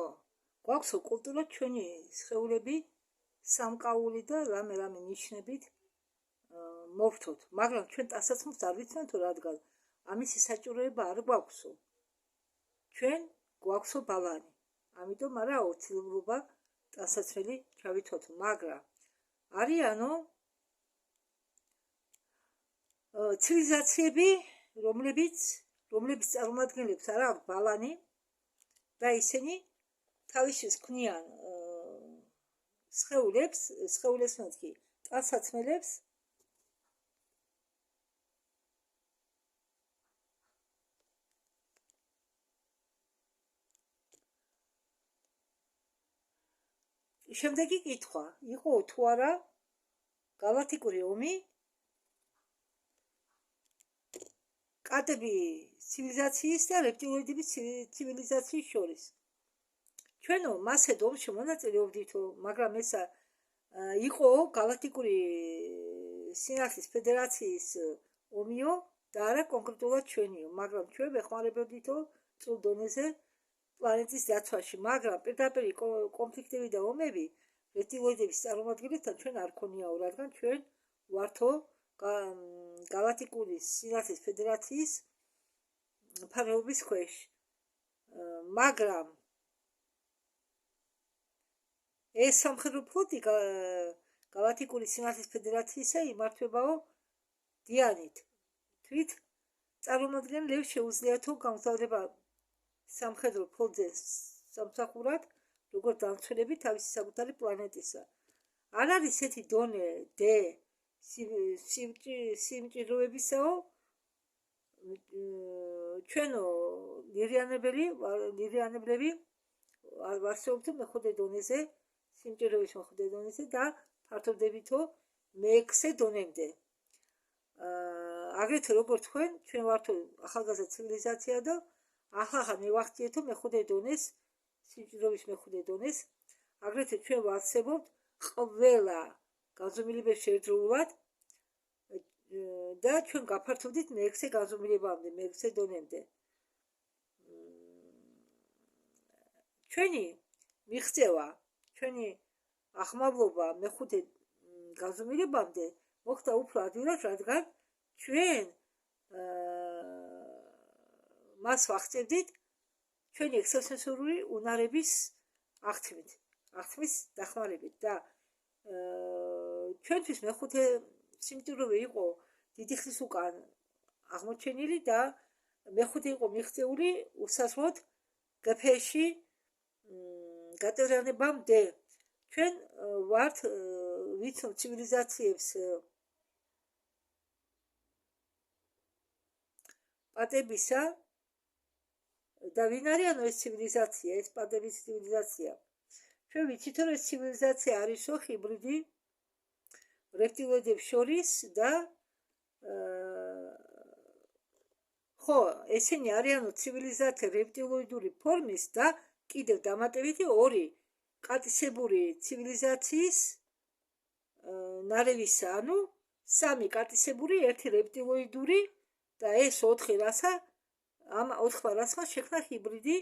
გვაქვსო კულტურა, ჩვენი სხეულები სამკაული და რამე ნიშნებით მოვთოთ, მაგრამ ჩვენ ტანსაცმელს არ ვიცნობთ, რადგან ამისი საჭიროება არ გვაქვსო. ჩვენ გვაქვსო ბალანი. ამიტომ არა აუცილებლობა ტანსაცმელი ჩავითოთ, მაგრამ არიანო ცივილიზაციები, რომლებიც წარმოადგენლებს არ აქვს ბალანი და ისინი თავისის ქმნიან სხეულებს მეთქი ტანსაცმელებს შემდეგი კითხვა იყო თუ არა გალაქტიკური ომი კატების ცივილიზაციის და რეპტილოიდების ცივილიზაციის შორის. ჩვენო მასეთ ომში მონაწილეობდითო, მაგრამ ეს იყო გალაქტიკური სინათლის ფედერაციის ომიო და არა კონკრეტულად ჩვენიო, მაგრამ ჩვენ ვეხმარებოდითო წულ დონეზე პლანეტის დაცვაში, მაგრამ პირდაპირ კონფლიქტები და ომები რეპტილოიდების წარმომადგენლებთან ჩვენ არ ქონიაო, რადგან ჩვენ ვართო გალაქტიკური სინათლის ფედერაციის ფარგლების ქვეშ. მაგრამ ეს სამხედრო ფლოტი გალაქტიკური სიმართლის ფედერაციისა იმართებაო დიანით. თვით წარმომადგენლებს შეუძლიათო გამგზავრება სამხედრო ფლოტზე სამსახურად, როგორც დამცველები თავისი საკუთარი პლანეტისა. არ არის ესეთი დონე დ სიმჭიროებისაო ჩვენო ნირიანებლები ვარსებობთ მეხუთე დონეზე, სიმჭიროების მეხუთე დონეზე და ფართოვდებითო მეექვსე დონემდე. აგრეთვე როგორც ჩვენ ვართო ახალგაზრდა ცივილიზაცია და ახლა მივახციეთო მეხუთე დონეს, სიმჭიროების მეხუთე დონეს. აგრეთვე ჩვენ ვარსებობთ ყველა განზომილებებს ერთდროულად და ჩვენ გაფართოვდით მეექვსე განზომილებამდე, მეექვსე დონემდე. ჩვენი მიღწევა, ჩვენი ახმავლობა მეხუთე განზომილებამდე მოხდა უფრო ადვილად, რადგან ჩვენ მას ვახცევდით ჩვენი ექსტრასენსორული უნარების აღთმის დახმარებით და ჩვენთვის მეხუთე სიმჭიროვე იყო დიდი ხნის უკან აღმოჩენილი და მეხუთე იყო მიღწეული უსასრულოდ გფ-ში გატევიანებამდე. ჩვენ ვართ ვიცნობ ცივილიზაციებს პატებისა და ვინ არიანო ეს ცივილიზაცია, ეს პატების ცივილიზაცია. ჩვენ ვიცით, რომ ეს ცივილიზაცია არისო ჰიბრიდი რეპტილოიდებს შორის და ხო, ესენი არიანო ცივილიზაცია რეპტილოიდური ფორმის და კიდევ დამატებითი ორი კატისებური ცივილიზაციის ნარევისა, ანუ სამი კატისებური, ერთი რეპტილოიდური და ეს 4 რასა ამ 4 რასმა შექმნა ჰიბრიდი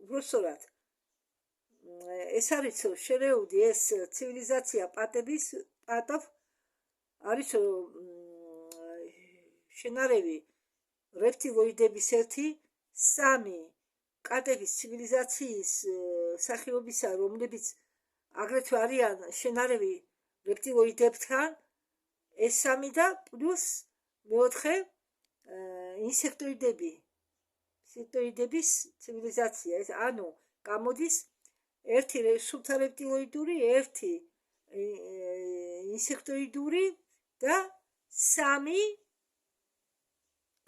უბრალოდ ეს არის შერეული ეს ცივილიზაცია პატов არის შენარევი რეპტილოიდების ერთი სამი კატების ცივილიზაციის სახეობისა, რომლებიც აგრეთვე არიან შენარევი რეპტილოიდებთან, ეს სამი და პლუს მეოთხე ინსექტოიდების ცივილიზაცია. ეს ანუ გამოდის ერთი სულთა რეპტილოიდური, ერთი ინსექტოიდური და სამი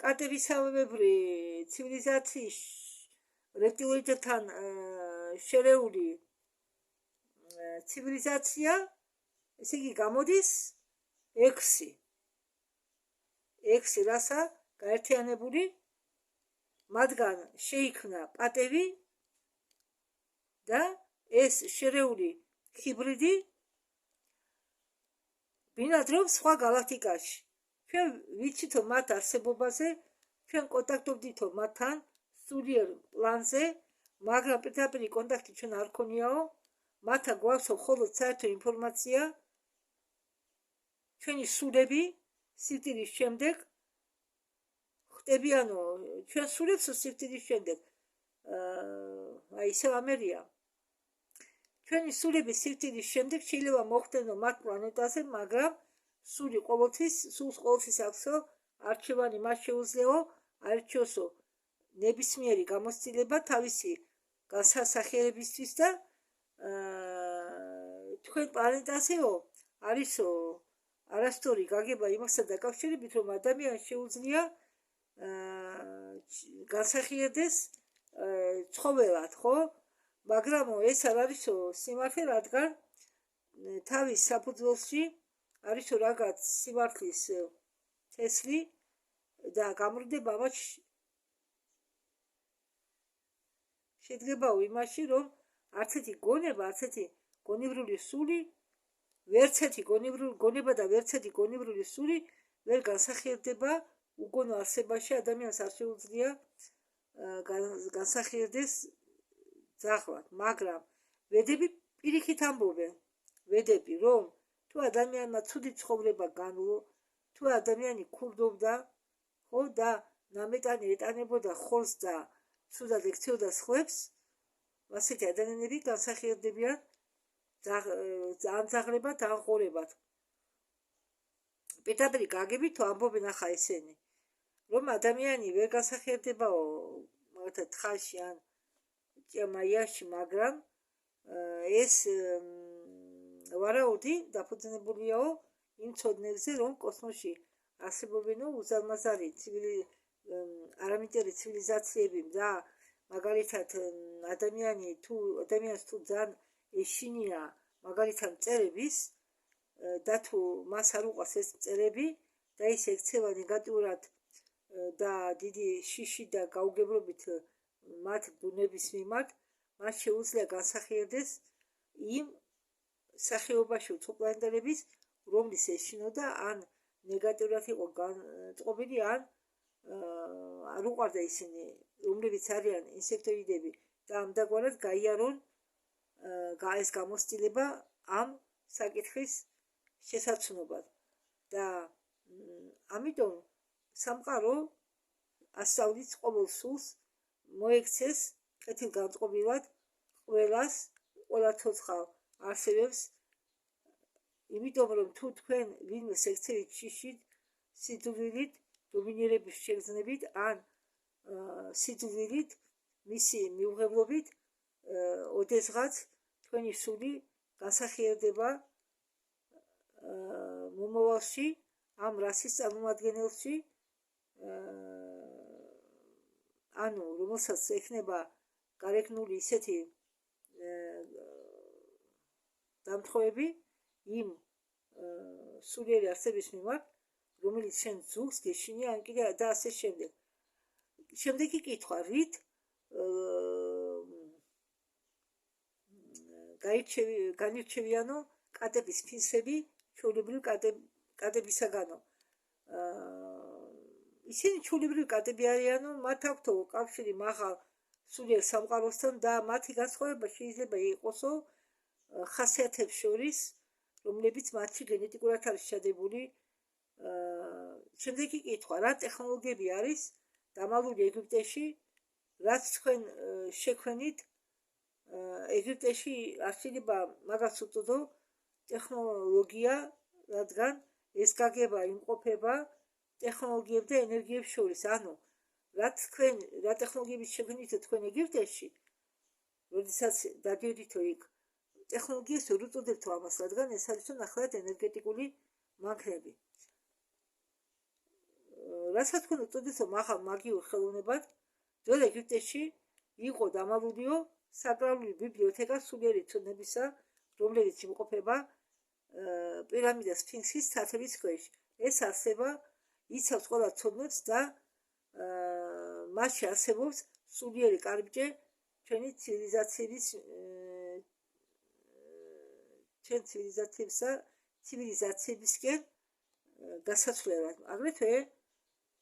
კატებისებური ცივილიზაციის რეპტილოიდებთან შერეული ცივილიზაცია, ესე იგი გამოდის 6 რასა გაერთიანებული, მათგან შეიქმნა პატევი და ეს შერეული ჰიბრიდი ბინადრობს სხვა გალაქტიკაში. ჩვენ ვიცითო მათ არსებობაზე, ჩვენ კონტაქტობდითო მათთან სულიერ პლანზე, მაგრამ პირდაპირ კონტაქტი ჩვენ არ ქონიაო, მათთან გვაქვსო მხოლოდ საერთო ინფორმაცია, ჩვენი სულები სიკვდილის შემდეგ ხდებიანო, ჩვენ სულებს სიკვდილის შემდეგ აი ისევ ამერია. ჩვენი სულების სიკვდილის შემდეგ შეიძლება მოხდენო მათ პლანეტაზე, მაგრამ სულს ყოველთვის აქვსო არჩევანი, მას შეუძლიაო არჩიოსო ნებისმიერი გამოცდილება თავისი განსახიერებისთვის და თქვენ პლანეტაზეო არისო არასწორი გაგება იმასთან დაკავშირებით, რომ ადამიანს შეუძლია განსახიერდეს ცხოველად, ხო? მაგრამ ეს არ არისო სიმართლე, რადგან თავის საფუძველში არისო რაღაც სიმართლის თესლი და გამრდება ამას შედგებაო იმაში, რომ არც ერთი გონება, არც ერთი გონივრული სული, ვერც ერთი გონება და ვერც ერთი გონივრული სული ვერ განსახიერდება უგონო არსებაში. ადამიანს არ შეუძლია განსახიერდეს ძაღლად, მაგრამ ვედები პირიქით ამბობენ, ვედები, რომ თუ თუ ადამიანმა ცუდი ცხოვრება განვლო, თუ ადამიანი ქურდობდა, ხო და ნამეტანი ეტანებოდა ხორცს და ცუდად ექცეოდა სხვებს, ასეთი ადამიანები განსახიერდებიან ანძაღლებად, ანღორებად. პირდაპირ გაგებით თუ ამბობენ ახლა ესენი, რომ ადამიანი ვერ განსახიერდებაო მაგალითად თხაში ან ჭიამაიაში, მაგრამ ეს ვარაუდი დაფუძნებულია იმ ცოდნებზე, რომ კოსმოსში არსებობენო უზარმაზარი არამიტერი ცივილიზაციები და მაგალითად ადამიანს თუ ძალიან ეშინია მაგალითად მწერების და თუ მას არ უყვარს ეს მწერები და ის ექცევა ნეგატიურად და დიდი შიში და გაუგებრობით მათ ბუნების მიმართ, მას შეუძლია განსახიერდეს იმ სახეობაში უცხოპლანეტელების, რომლის ეშინოდა ან ნეგატიურად იყო განწყობილი, ან არ უყვარდა ისინი, რომლებიც არიან ინსექტოიდები და ამდაგვარად გაიარონ ეს გამოცდილება ამ საკითხის შესაძლებლად. და ამიტომ სამყარო ასწავლის ყოველ სულს მოექცეს კეთილგანწყობილად ყველა ცოცხალ არსებებს, იმიტომ რომ თუ თქვენ ვინმე ექცევით შიშით, სიძულვილით, დომინირების შეგრძნებით ან სიძულვილით, მისი მიუღებლობით, ოდესღაც თქვენი სული განსახიერდება მომავალში ამ რასის წარმომადგენელში, ანუ რომელსაც ექნება გარეგნული ისეთი დამთხოვები იმ სულიერი არსების მიმართ, რომელიც შენ ძუხს გეშინია ან კიდე და ასე შემდეგ. შემდეგი კითხვა, რით განირჩევიანო კატების ფინსები ჩვეულებრივ კატებისაგანო. ისინი ჩვეულებრივ კატები არიანო, მათ აქვთ კავშირი მაღალ სულიერ სამყაროსთან და მათი განსხვავება შეიძლება იყოსო ხასიათებს შორის, რომლებიც მათში გენეტიკურად არის შედებული. შემდეგი კითხვა, რა ტექნოლოგიები არის დამალული ეგვიპტეში, რაც თქვენ შექმნით ეგვიპტეში არ შეიძლება მაგას უწოდო ტექნოლოგია, რადგან ეს გაგება იმყოფება ტექნოლოგიებს და ენერგიებს შორის. ანუ რა ტექნოლოგიების შექმნით თქვენ ეგვიპტეში, როდესაც დადიოდითო იქ, ტექნოლოგიას ვერ უწოდებთო ამას, რადგან ეს არის ნახევრად ენერგეტიკული მანქანები. რასაც თქვენ უწოდეთო მაღალ მაგიურ ხელოვნებად, ძველ ეგვიპტეში იყო დამალულიო საკრალური ბიბლიოთეკა სულიერი ცოდნებისა, რომელიც იმყოფება პირამიდა სფინქსის თათების ქვეშ. ეს არსება იცავს ყველა ცოდნებს და მასში არსებობს სულიერი კარიბჭე ჩვენი ცივილიზაციებისკენ გასაცვლელად. აგრეთვე,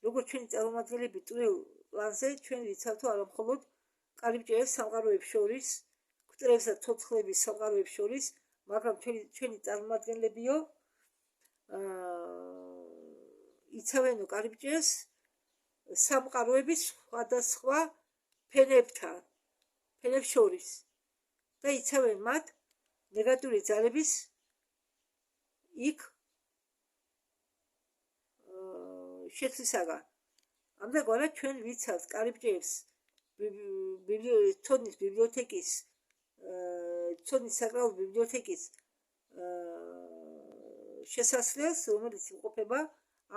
როგორც ჩვენი წარმომადგენლები ტყუილ პლანზე, ჩვენ ვიცავთო არა მხოლოდ კარიბჭეებს სამყაროებს შორის, გვტრებს და ცოცხლების სამყაროებს შორის, მაგრამ ჩვენი წარმომადგენლებიო იცავენო კარიბჭეს სამყაროების სხვადასხვა ფენებს შორის და იცავენ მათ ნეგატიური ძალების იქ შეცვლისაგან. ამდაგვარად ჩვენ ვიცავთ კარიბჭეებს ცოდნის ბიბლიოთეკის, ცოდნის საკრალური ბიბლიოთეკის შესასვლელს, რომელიც იმყოფება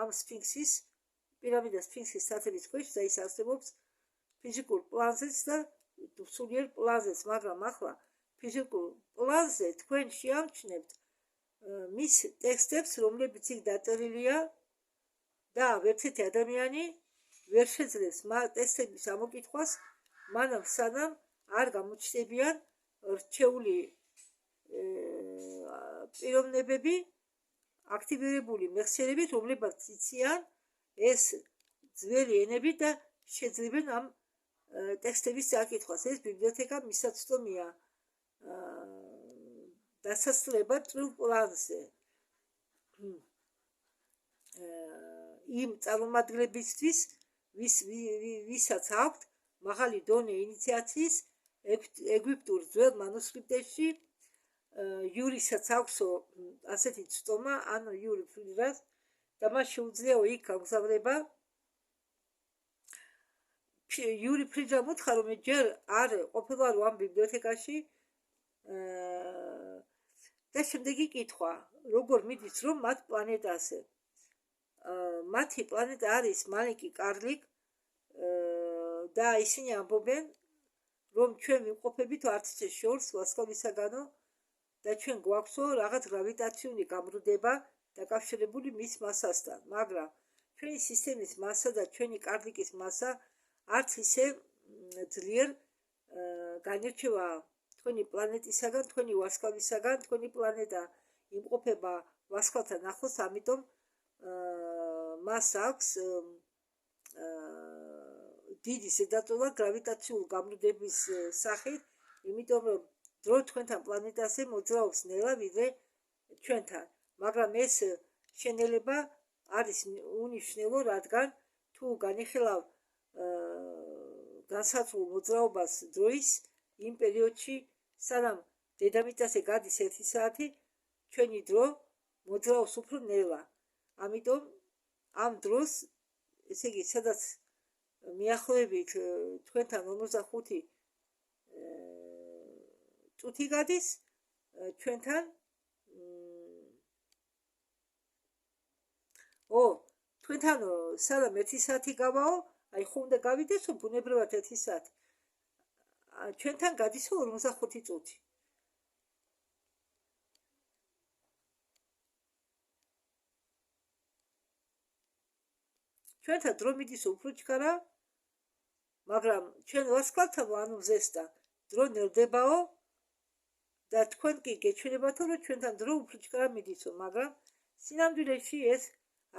ამ სფინქსის, პირამიდა სფინქსის თათების ქვეშ და ის არსებობს ფიზიკურ პლანზეც და სულიერ პლანზეც, მაგრამ ახლა ფიზიკურ პლანზე თქვენ შეამჩნევთ მის ტექსტებს, რომლებიც იქ დაწერილია და ვერცერთი ადამიანი ვერ შეძლებს ტექსტების ამოკითხვას, მანამ სანამ არ გამოჩნდებიან რჩეული პიროვნებები, აქტივირებული მეხსიერები, რომლებიც იციან ეს ძველი ენები და შეძლებენ ამ ტექსტების წაკითხვას. ეს ბიბლიოთეკა მისაცდომია დასასრულებლად ტყუილ პლანზე. იმ წარმომადგენლებისთვის, ვისაც აქვთ მაღალი დონე ინიციაციის ეგვიპტურ ძველ მანუსკრიპტებში, იურისაც აქვსო ასეთი ცდომა, ანუ იური ფრიდას და მას შეუძლიაო იქ გამგზავრება. იური ფრიდამ უთხრა, რომ ჯერ არ ყოფილვარო ამ ბიბლიოთეკაში და შემდეგი კითხვა, როგორ მიდის რომ მათ პლანეტაზე. მათი პლანეტა არის მალიკი კარლიკ და ისინი ამბობენ, რომ ჩვენ ვიმყოფებით არცის შორს ვარსკვლავისაგანო და ჩვენ გვაქვსო რაღაც გრავიტაციული გამრუდება დაკავშირებული მის მასასთან, მაგრამ ჩვენი სისტემის მასა და ჩვენი კარლიკის მასა არც ისე ძლიერ განირჩევა თქვენი პლანეტისაგან, თქვენი ვარსკვლავისაგან, თქვენი პლანეტა იმყოფება ვარსკვლავთან ახლოს, ამიტომ მას აქვს დიდი ზედაწოლა გრავიტაციული გამრუდების სახით, იმიტომ რომ დრო თქვენთან პლანეტაზე მოძრაობს ნელა ვიდრე ჩვენთან, მაგრამ ეს შენელება არის უნიშნელო, რადგან თუ განიხილავ განსაცვლელ მოძრაობას დროის იმ პერიოდში, სანამ დედამიწაზე გადის 1 საათი, ჩვენი დრო მოძრაობს უფრო ნელა. ამიტომ ამ დროს, ესე იგი, სადაც მიახლოებით თქვენთან 55 წუთი გადის, ჩვენთან თქვენთან სანამ 1 საათი გავაო, აი ხო უნდა გავიდესო ბუნებრივად 1 საათი. ჩვენთან გადისო 45 წუთი. ჩვენთან დრო მიდის უფრო ჩქარა, მაგრამ ჩვენ ვარსკვლავთან ანუ ზესთან დრო ნელდებაო და თქვენ კი გეჩვენებათო, რომ ჩვენთან დრო უფრო ჩქარა მიდისო, მაგრამ სინამდვილეში ეს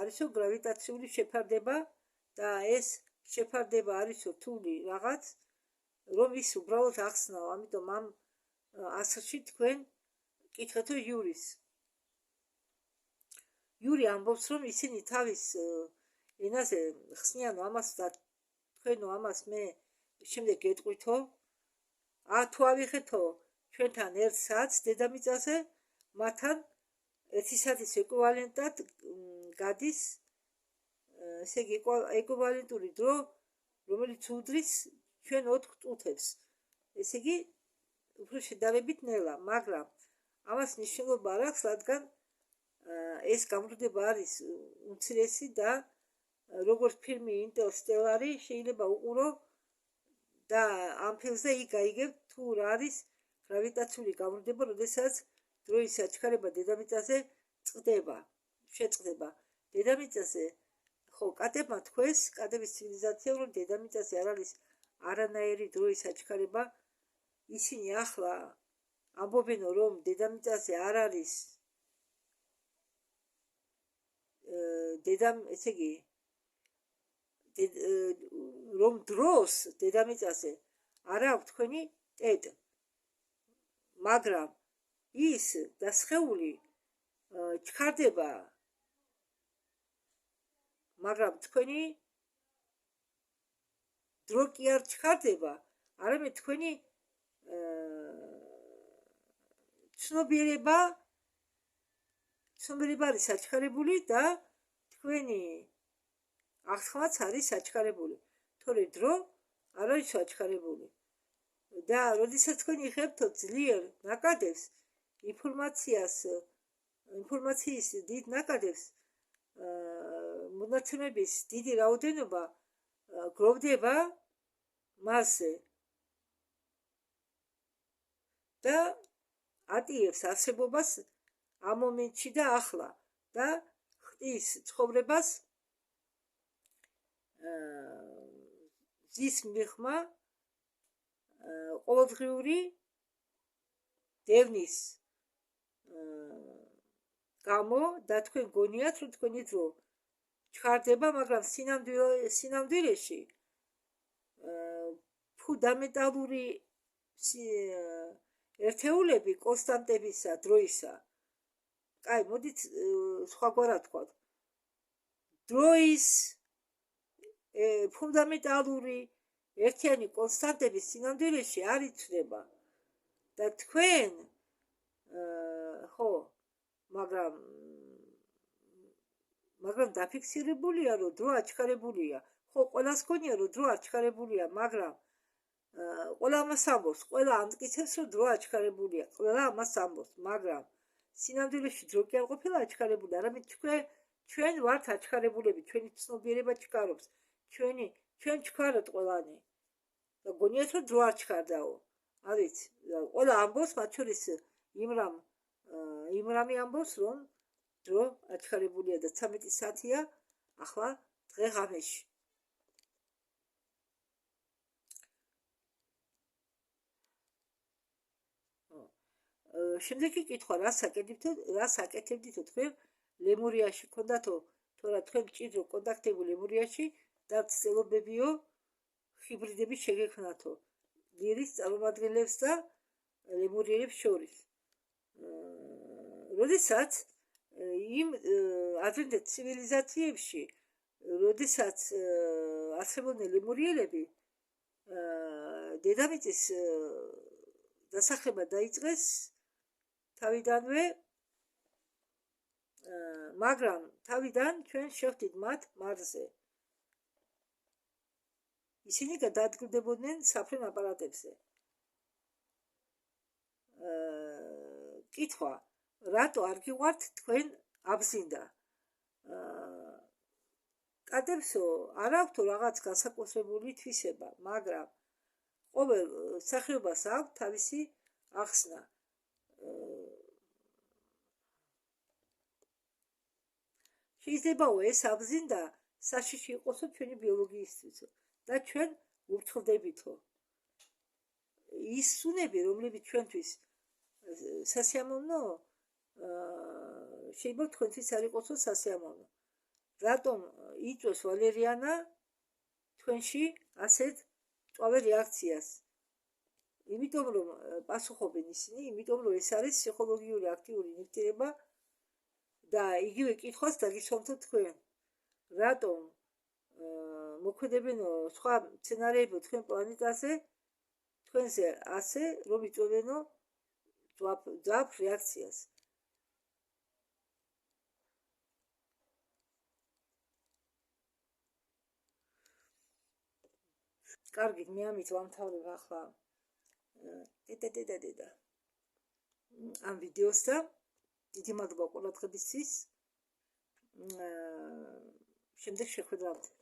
არისო გრავიტაციული შეფარდება და ეს შეფარდება არისო რთული რაღაც, რომ ის უბრალოდ ახსნაო. ამიტომ ამ ასლში თქვენ კითხეთო იურის. იური ამბობს, რომ ისინი თავის ენაზე ხსნიანო ამას და თქვენო ამას მე შემდეგ გეტყვითო. თუ ავიღეთო ჩვენთან 1 საათს დედამიწაზე, მათთან 1 საათის ეკვივალენტად გადის, ესე იგი ეკვივალენტური დრო, რომელიც უდრის ჩვენ 4 წუთებს. ესე იგი უფრო შედარებით ნელა, მაგრამ ამას მნიშვნელობა არ აქვს, რადგან ეს გამრუდება არის უმცირესი და როგორც ფილმი ინტერსტელარი შეიძლება უყურო და ამ ფილმზე იქ გაიგებ თუ რა არის გრავიტაციული გამრუდება, როდესაც დროის საჩქარება დედამიწაზე შეწყდება. დედამიწაზე ხო კატებმა თქვეს, კატების ცივილიზაციამ, რომ დედამიწაზე არ არის არანაირი დროის საჩქარება. ისინი ახლა ამბობენ, რომ დედამიწაზე არ არის ესე იგი რომ დროს დედამიწაზე არ აქვს თქვენი ტეტ, მაგრამ ის და სხეული ჩქარდება, მაგრამ თქვენი დრო კი არ ჩქარდება, არამედ თქვენი ცნობიერება არის საჩქარებული და თქვენი აღთქმაც არის საჩქარებული, თორე დრო არ არის საჩქარებული. და როდესაც თქვენ იღებთ ძლიერ ნაკადებს, ინფორმაციის დიდ ნაკადებს, მონაცემების დიდი რაოდენობა გროვდება მასზე და ატიებს არსებობას ამ მომენტში და ახლა და ხდის ცხოვრებას ზის მიღმა ყოველდღიური დევნის გამო და თქვენ გონიათ, რომ თქვენი დრო ჩქარდება, მაგრამ სინამდვილეში ფუნდამენტალური ერთეულები კონსტანტებისა დროისა კაი, მოდით სხვაგვარად ვთქვათ. დროის ფუნდამენტალური ერთიანი კონსტანტების სინამდვილეში არ იცვლება და თქვენ ხო, მაგრამ დაფიქსირებულია, რომ დრო აჩქარებულია. ხო, ყველას გონია, რომ დრო აჩქარებულია, მაგრამ ყველა ამას ამბობს, ყველა ამტკიცებს, რომ დრო აჩქარებულია, ყველა ამას ამბობს, მაგრამ სინამდვილეში დრო კი არ ყოფილა აჩქარებული, არამედ ჩვენ ვართ აჩქარებულები, ჩვენი ცნობიერება ჩქარობს, ჩვენ ჩქაროთ ყველანი და გონიათ, რომ დრო არ ჩქარდაო. არის ყველა ამბობს, მათ შორის იმრამი ამბობს, რომ დრო აჩქარებულია და 13 საათია ახლა დღე-ღამეში. შემდეგი კითხვა, რას აკეთებდითო თქვენ ლემურიაში, ქონდათო თორა თქვენ მჭიდრო კონტაქტები ლემურიაში და ცდილობებიო ჰიბრიდების შეგექმნათო ლიერის წარმომადგენლებს და ლემურიერებს შორის. როდესაც იმ ადრინდელ ცივილიზაციებში, როდესაც არსებობდნენ ლემურიერები, დედამიწის დასახლება დაიწყეს თავიდანვე, მაგრამ თავიდან ჩვენ შევხვდით მათ მარსზე. ისინი გადაადგილდებოდნენ საფრენ აპარატებზე. კითხვა, რატო არ გიყვართ თქვენ აბზინდა? კადებსო არ აქვთო რაღაც განსაკუთრებული თვისება, მაგრამ ყოველ სახეობას აქვს თავისი ახსნა. შეიძლებაო ეს აბზინდა საშიში იყოსო ჩვენი ბიოლოგიისთვისო და ჩვენ ვურჩხლდებითო. ის სუნები, რომლებიც ჩვენთვის სასიამოვნო, შეიძლება თქვენთვის არ იყოსო სასიამოვნო. რატომ იწვევს ვალერიანა თქვენში ასეთ მწვავე რეაქციას? იმიტომ რომ პასუხობენ ისინი, იმიტომ რომ ეს არის ფსიქოლოგიური აქტიური ნივთიერება და იგივე კითხვას დაგისვამთო თქვენ. რატომ მოქმედებენო სხვა მცენარეებო თქვენ პლანეტაზე თქვენზე ასე, რომ იწვევენო ძვაფ რეაქციას? კარგი, მე ამით ვამთავრებ ახლა ამ ვიდეოს და დიდი მადლობა ყურადღებისთვის. შემდეგ შეხვედრამდე.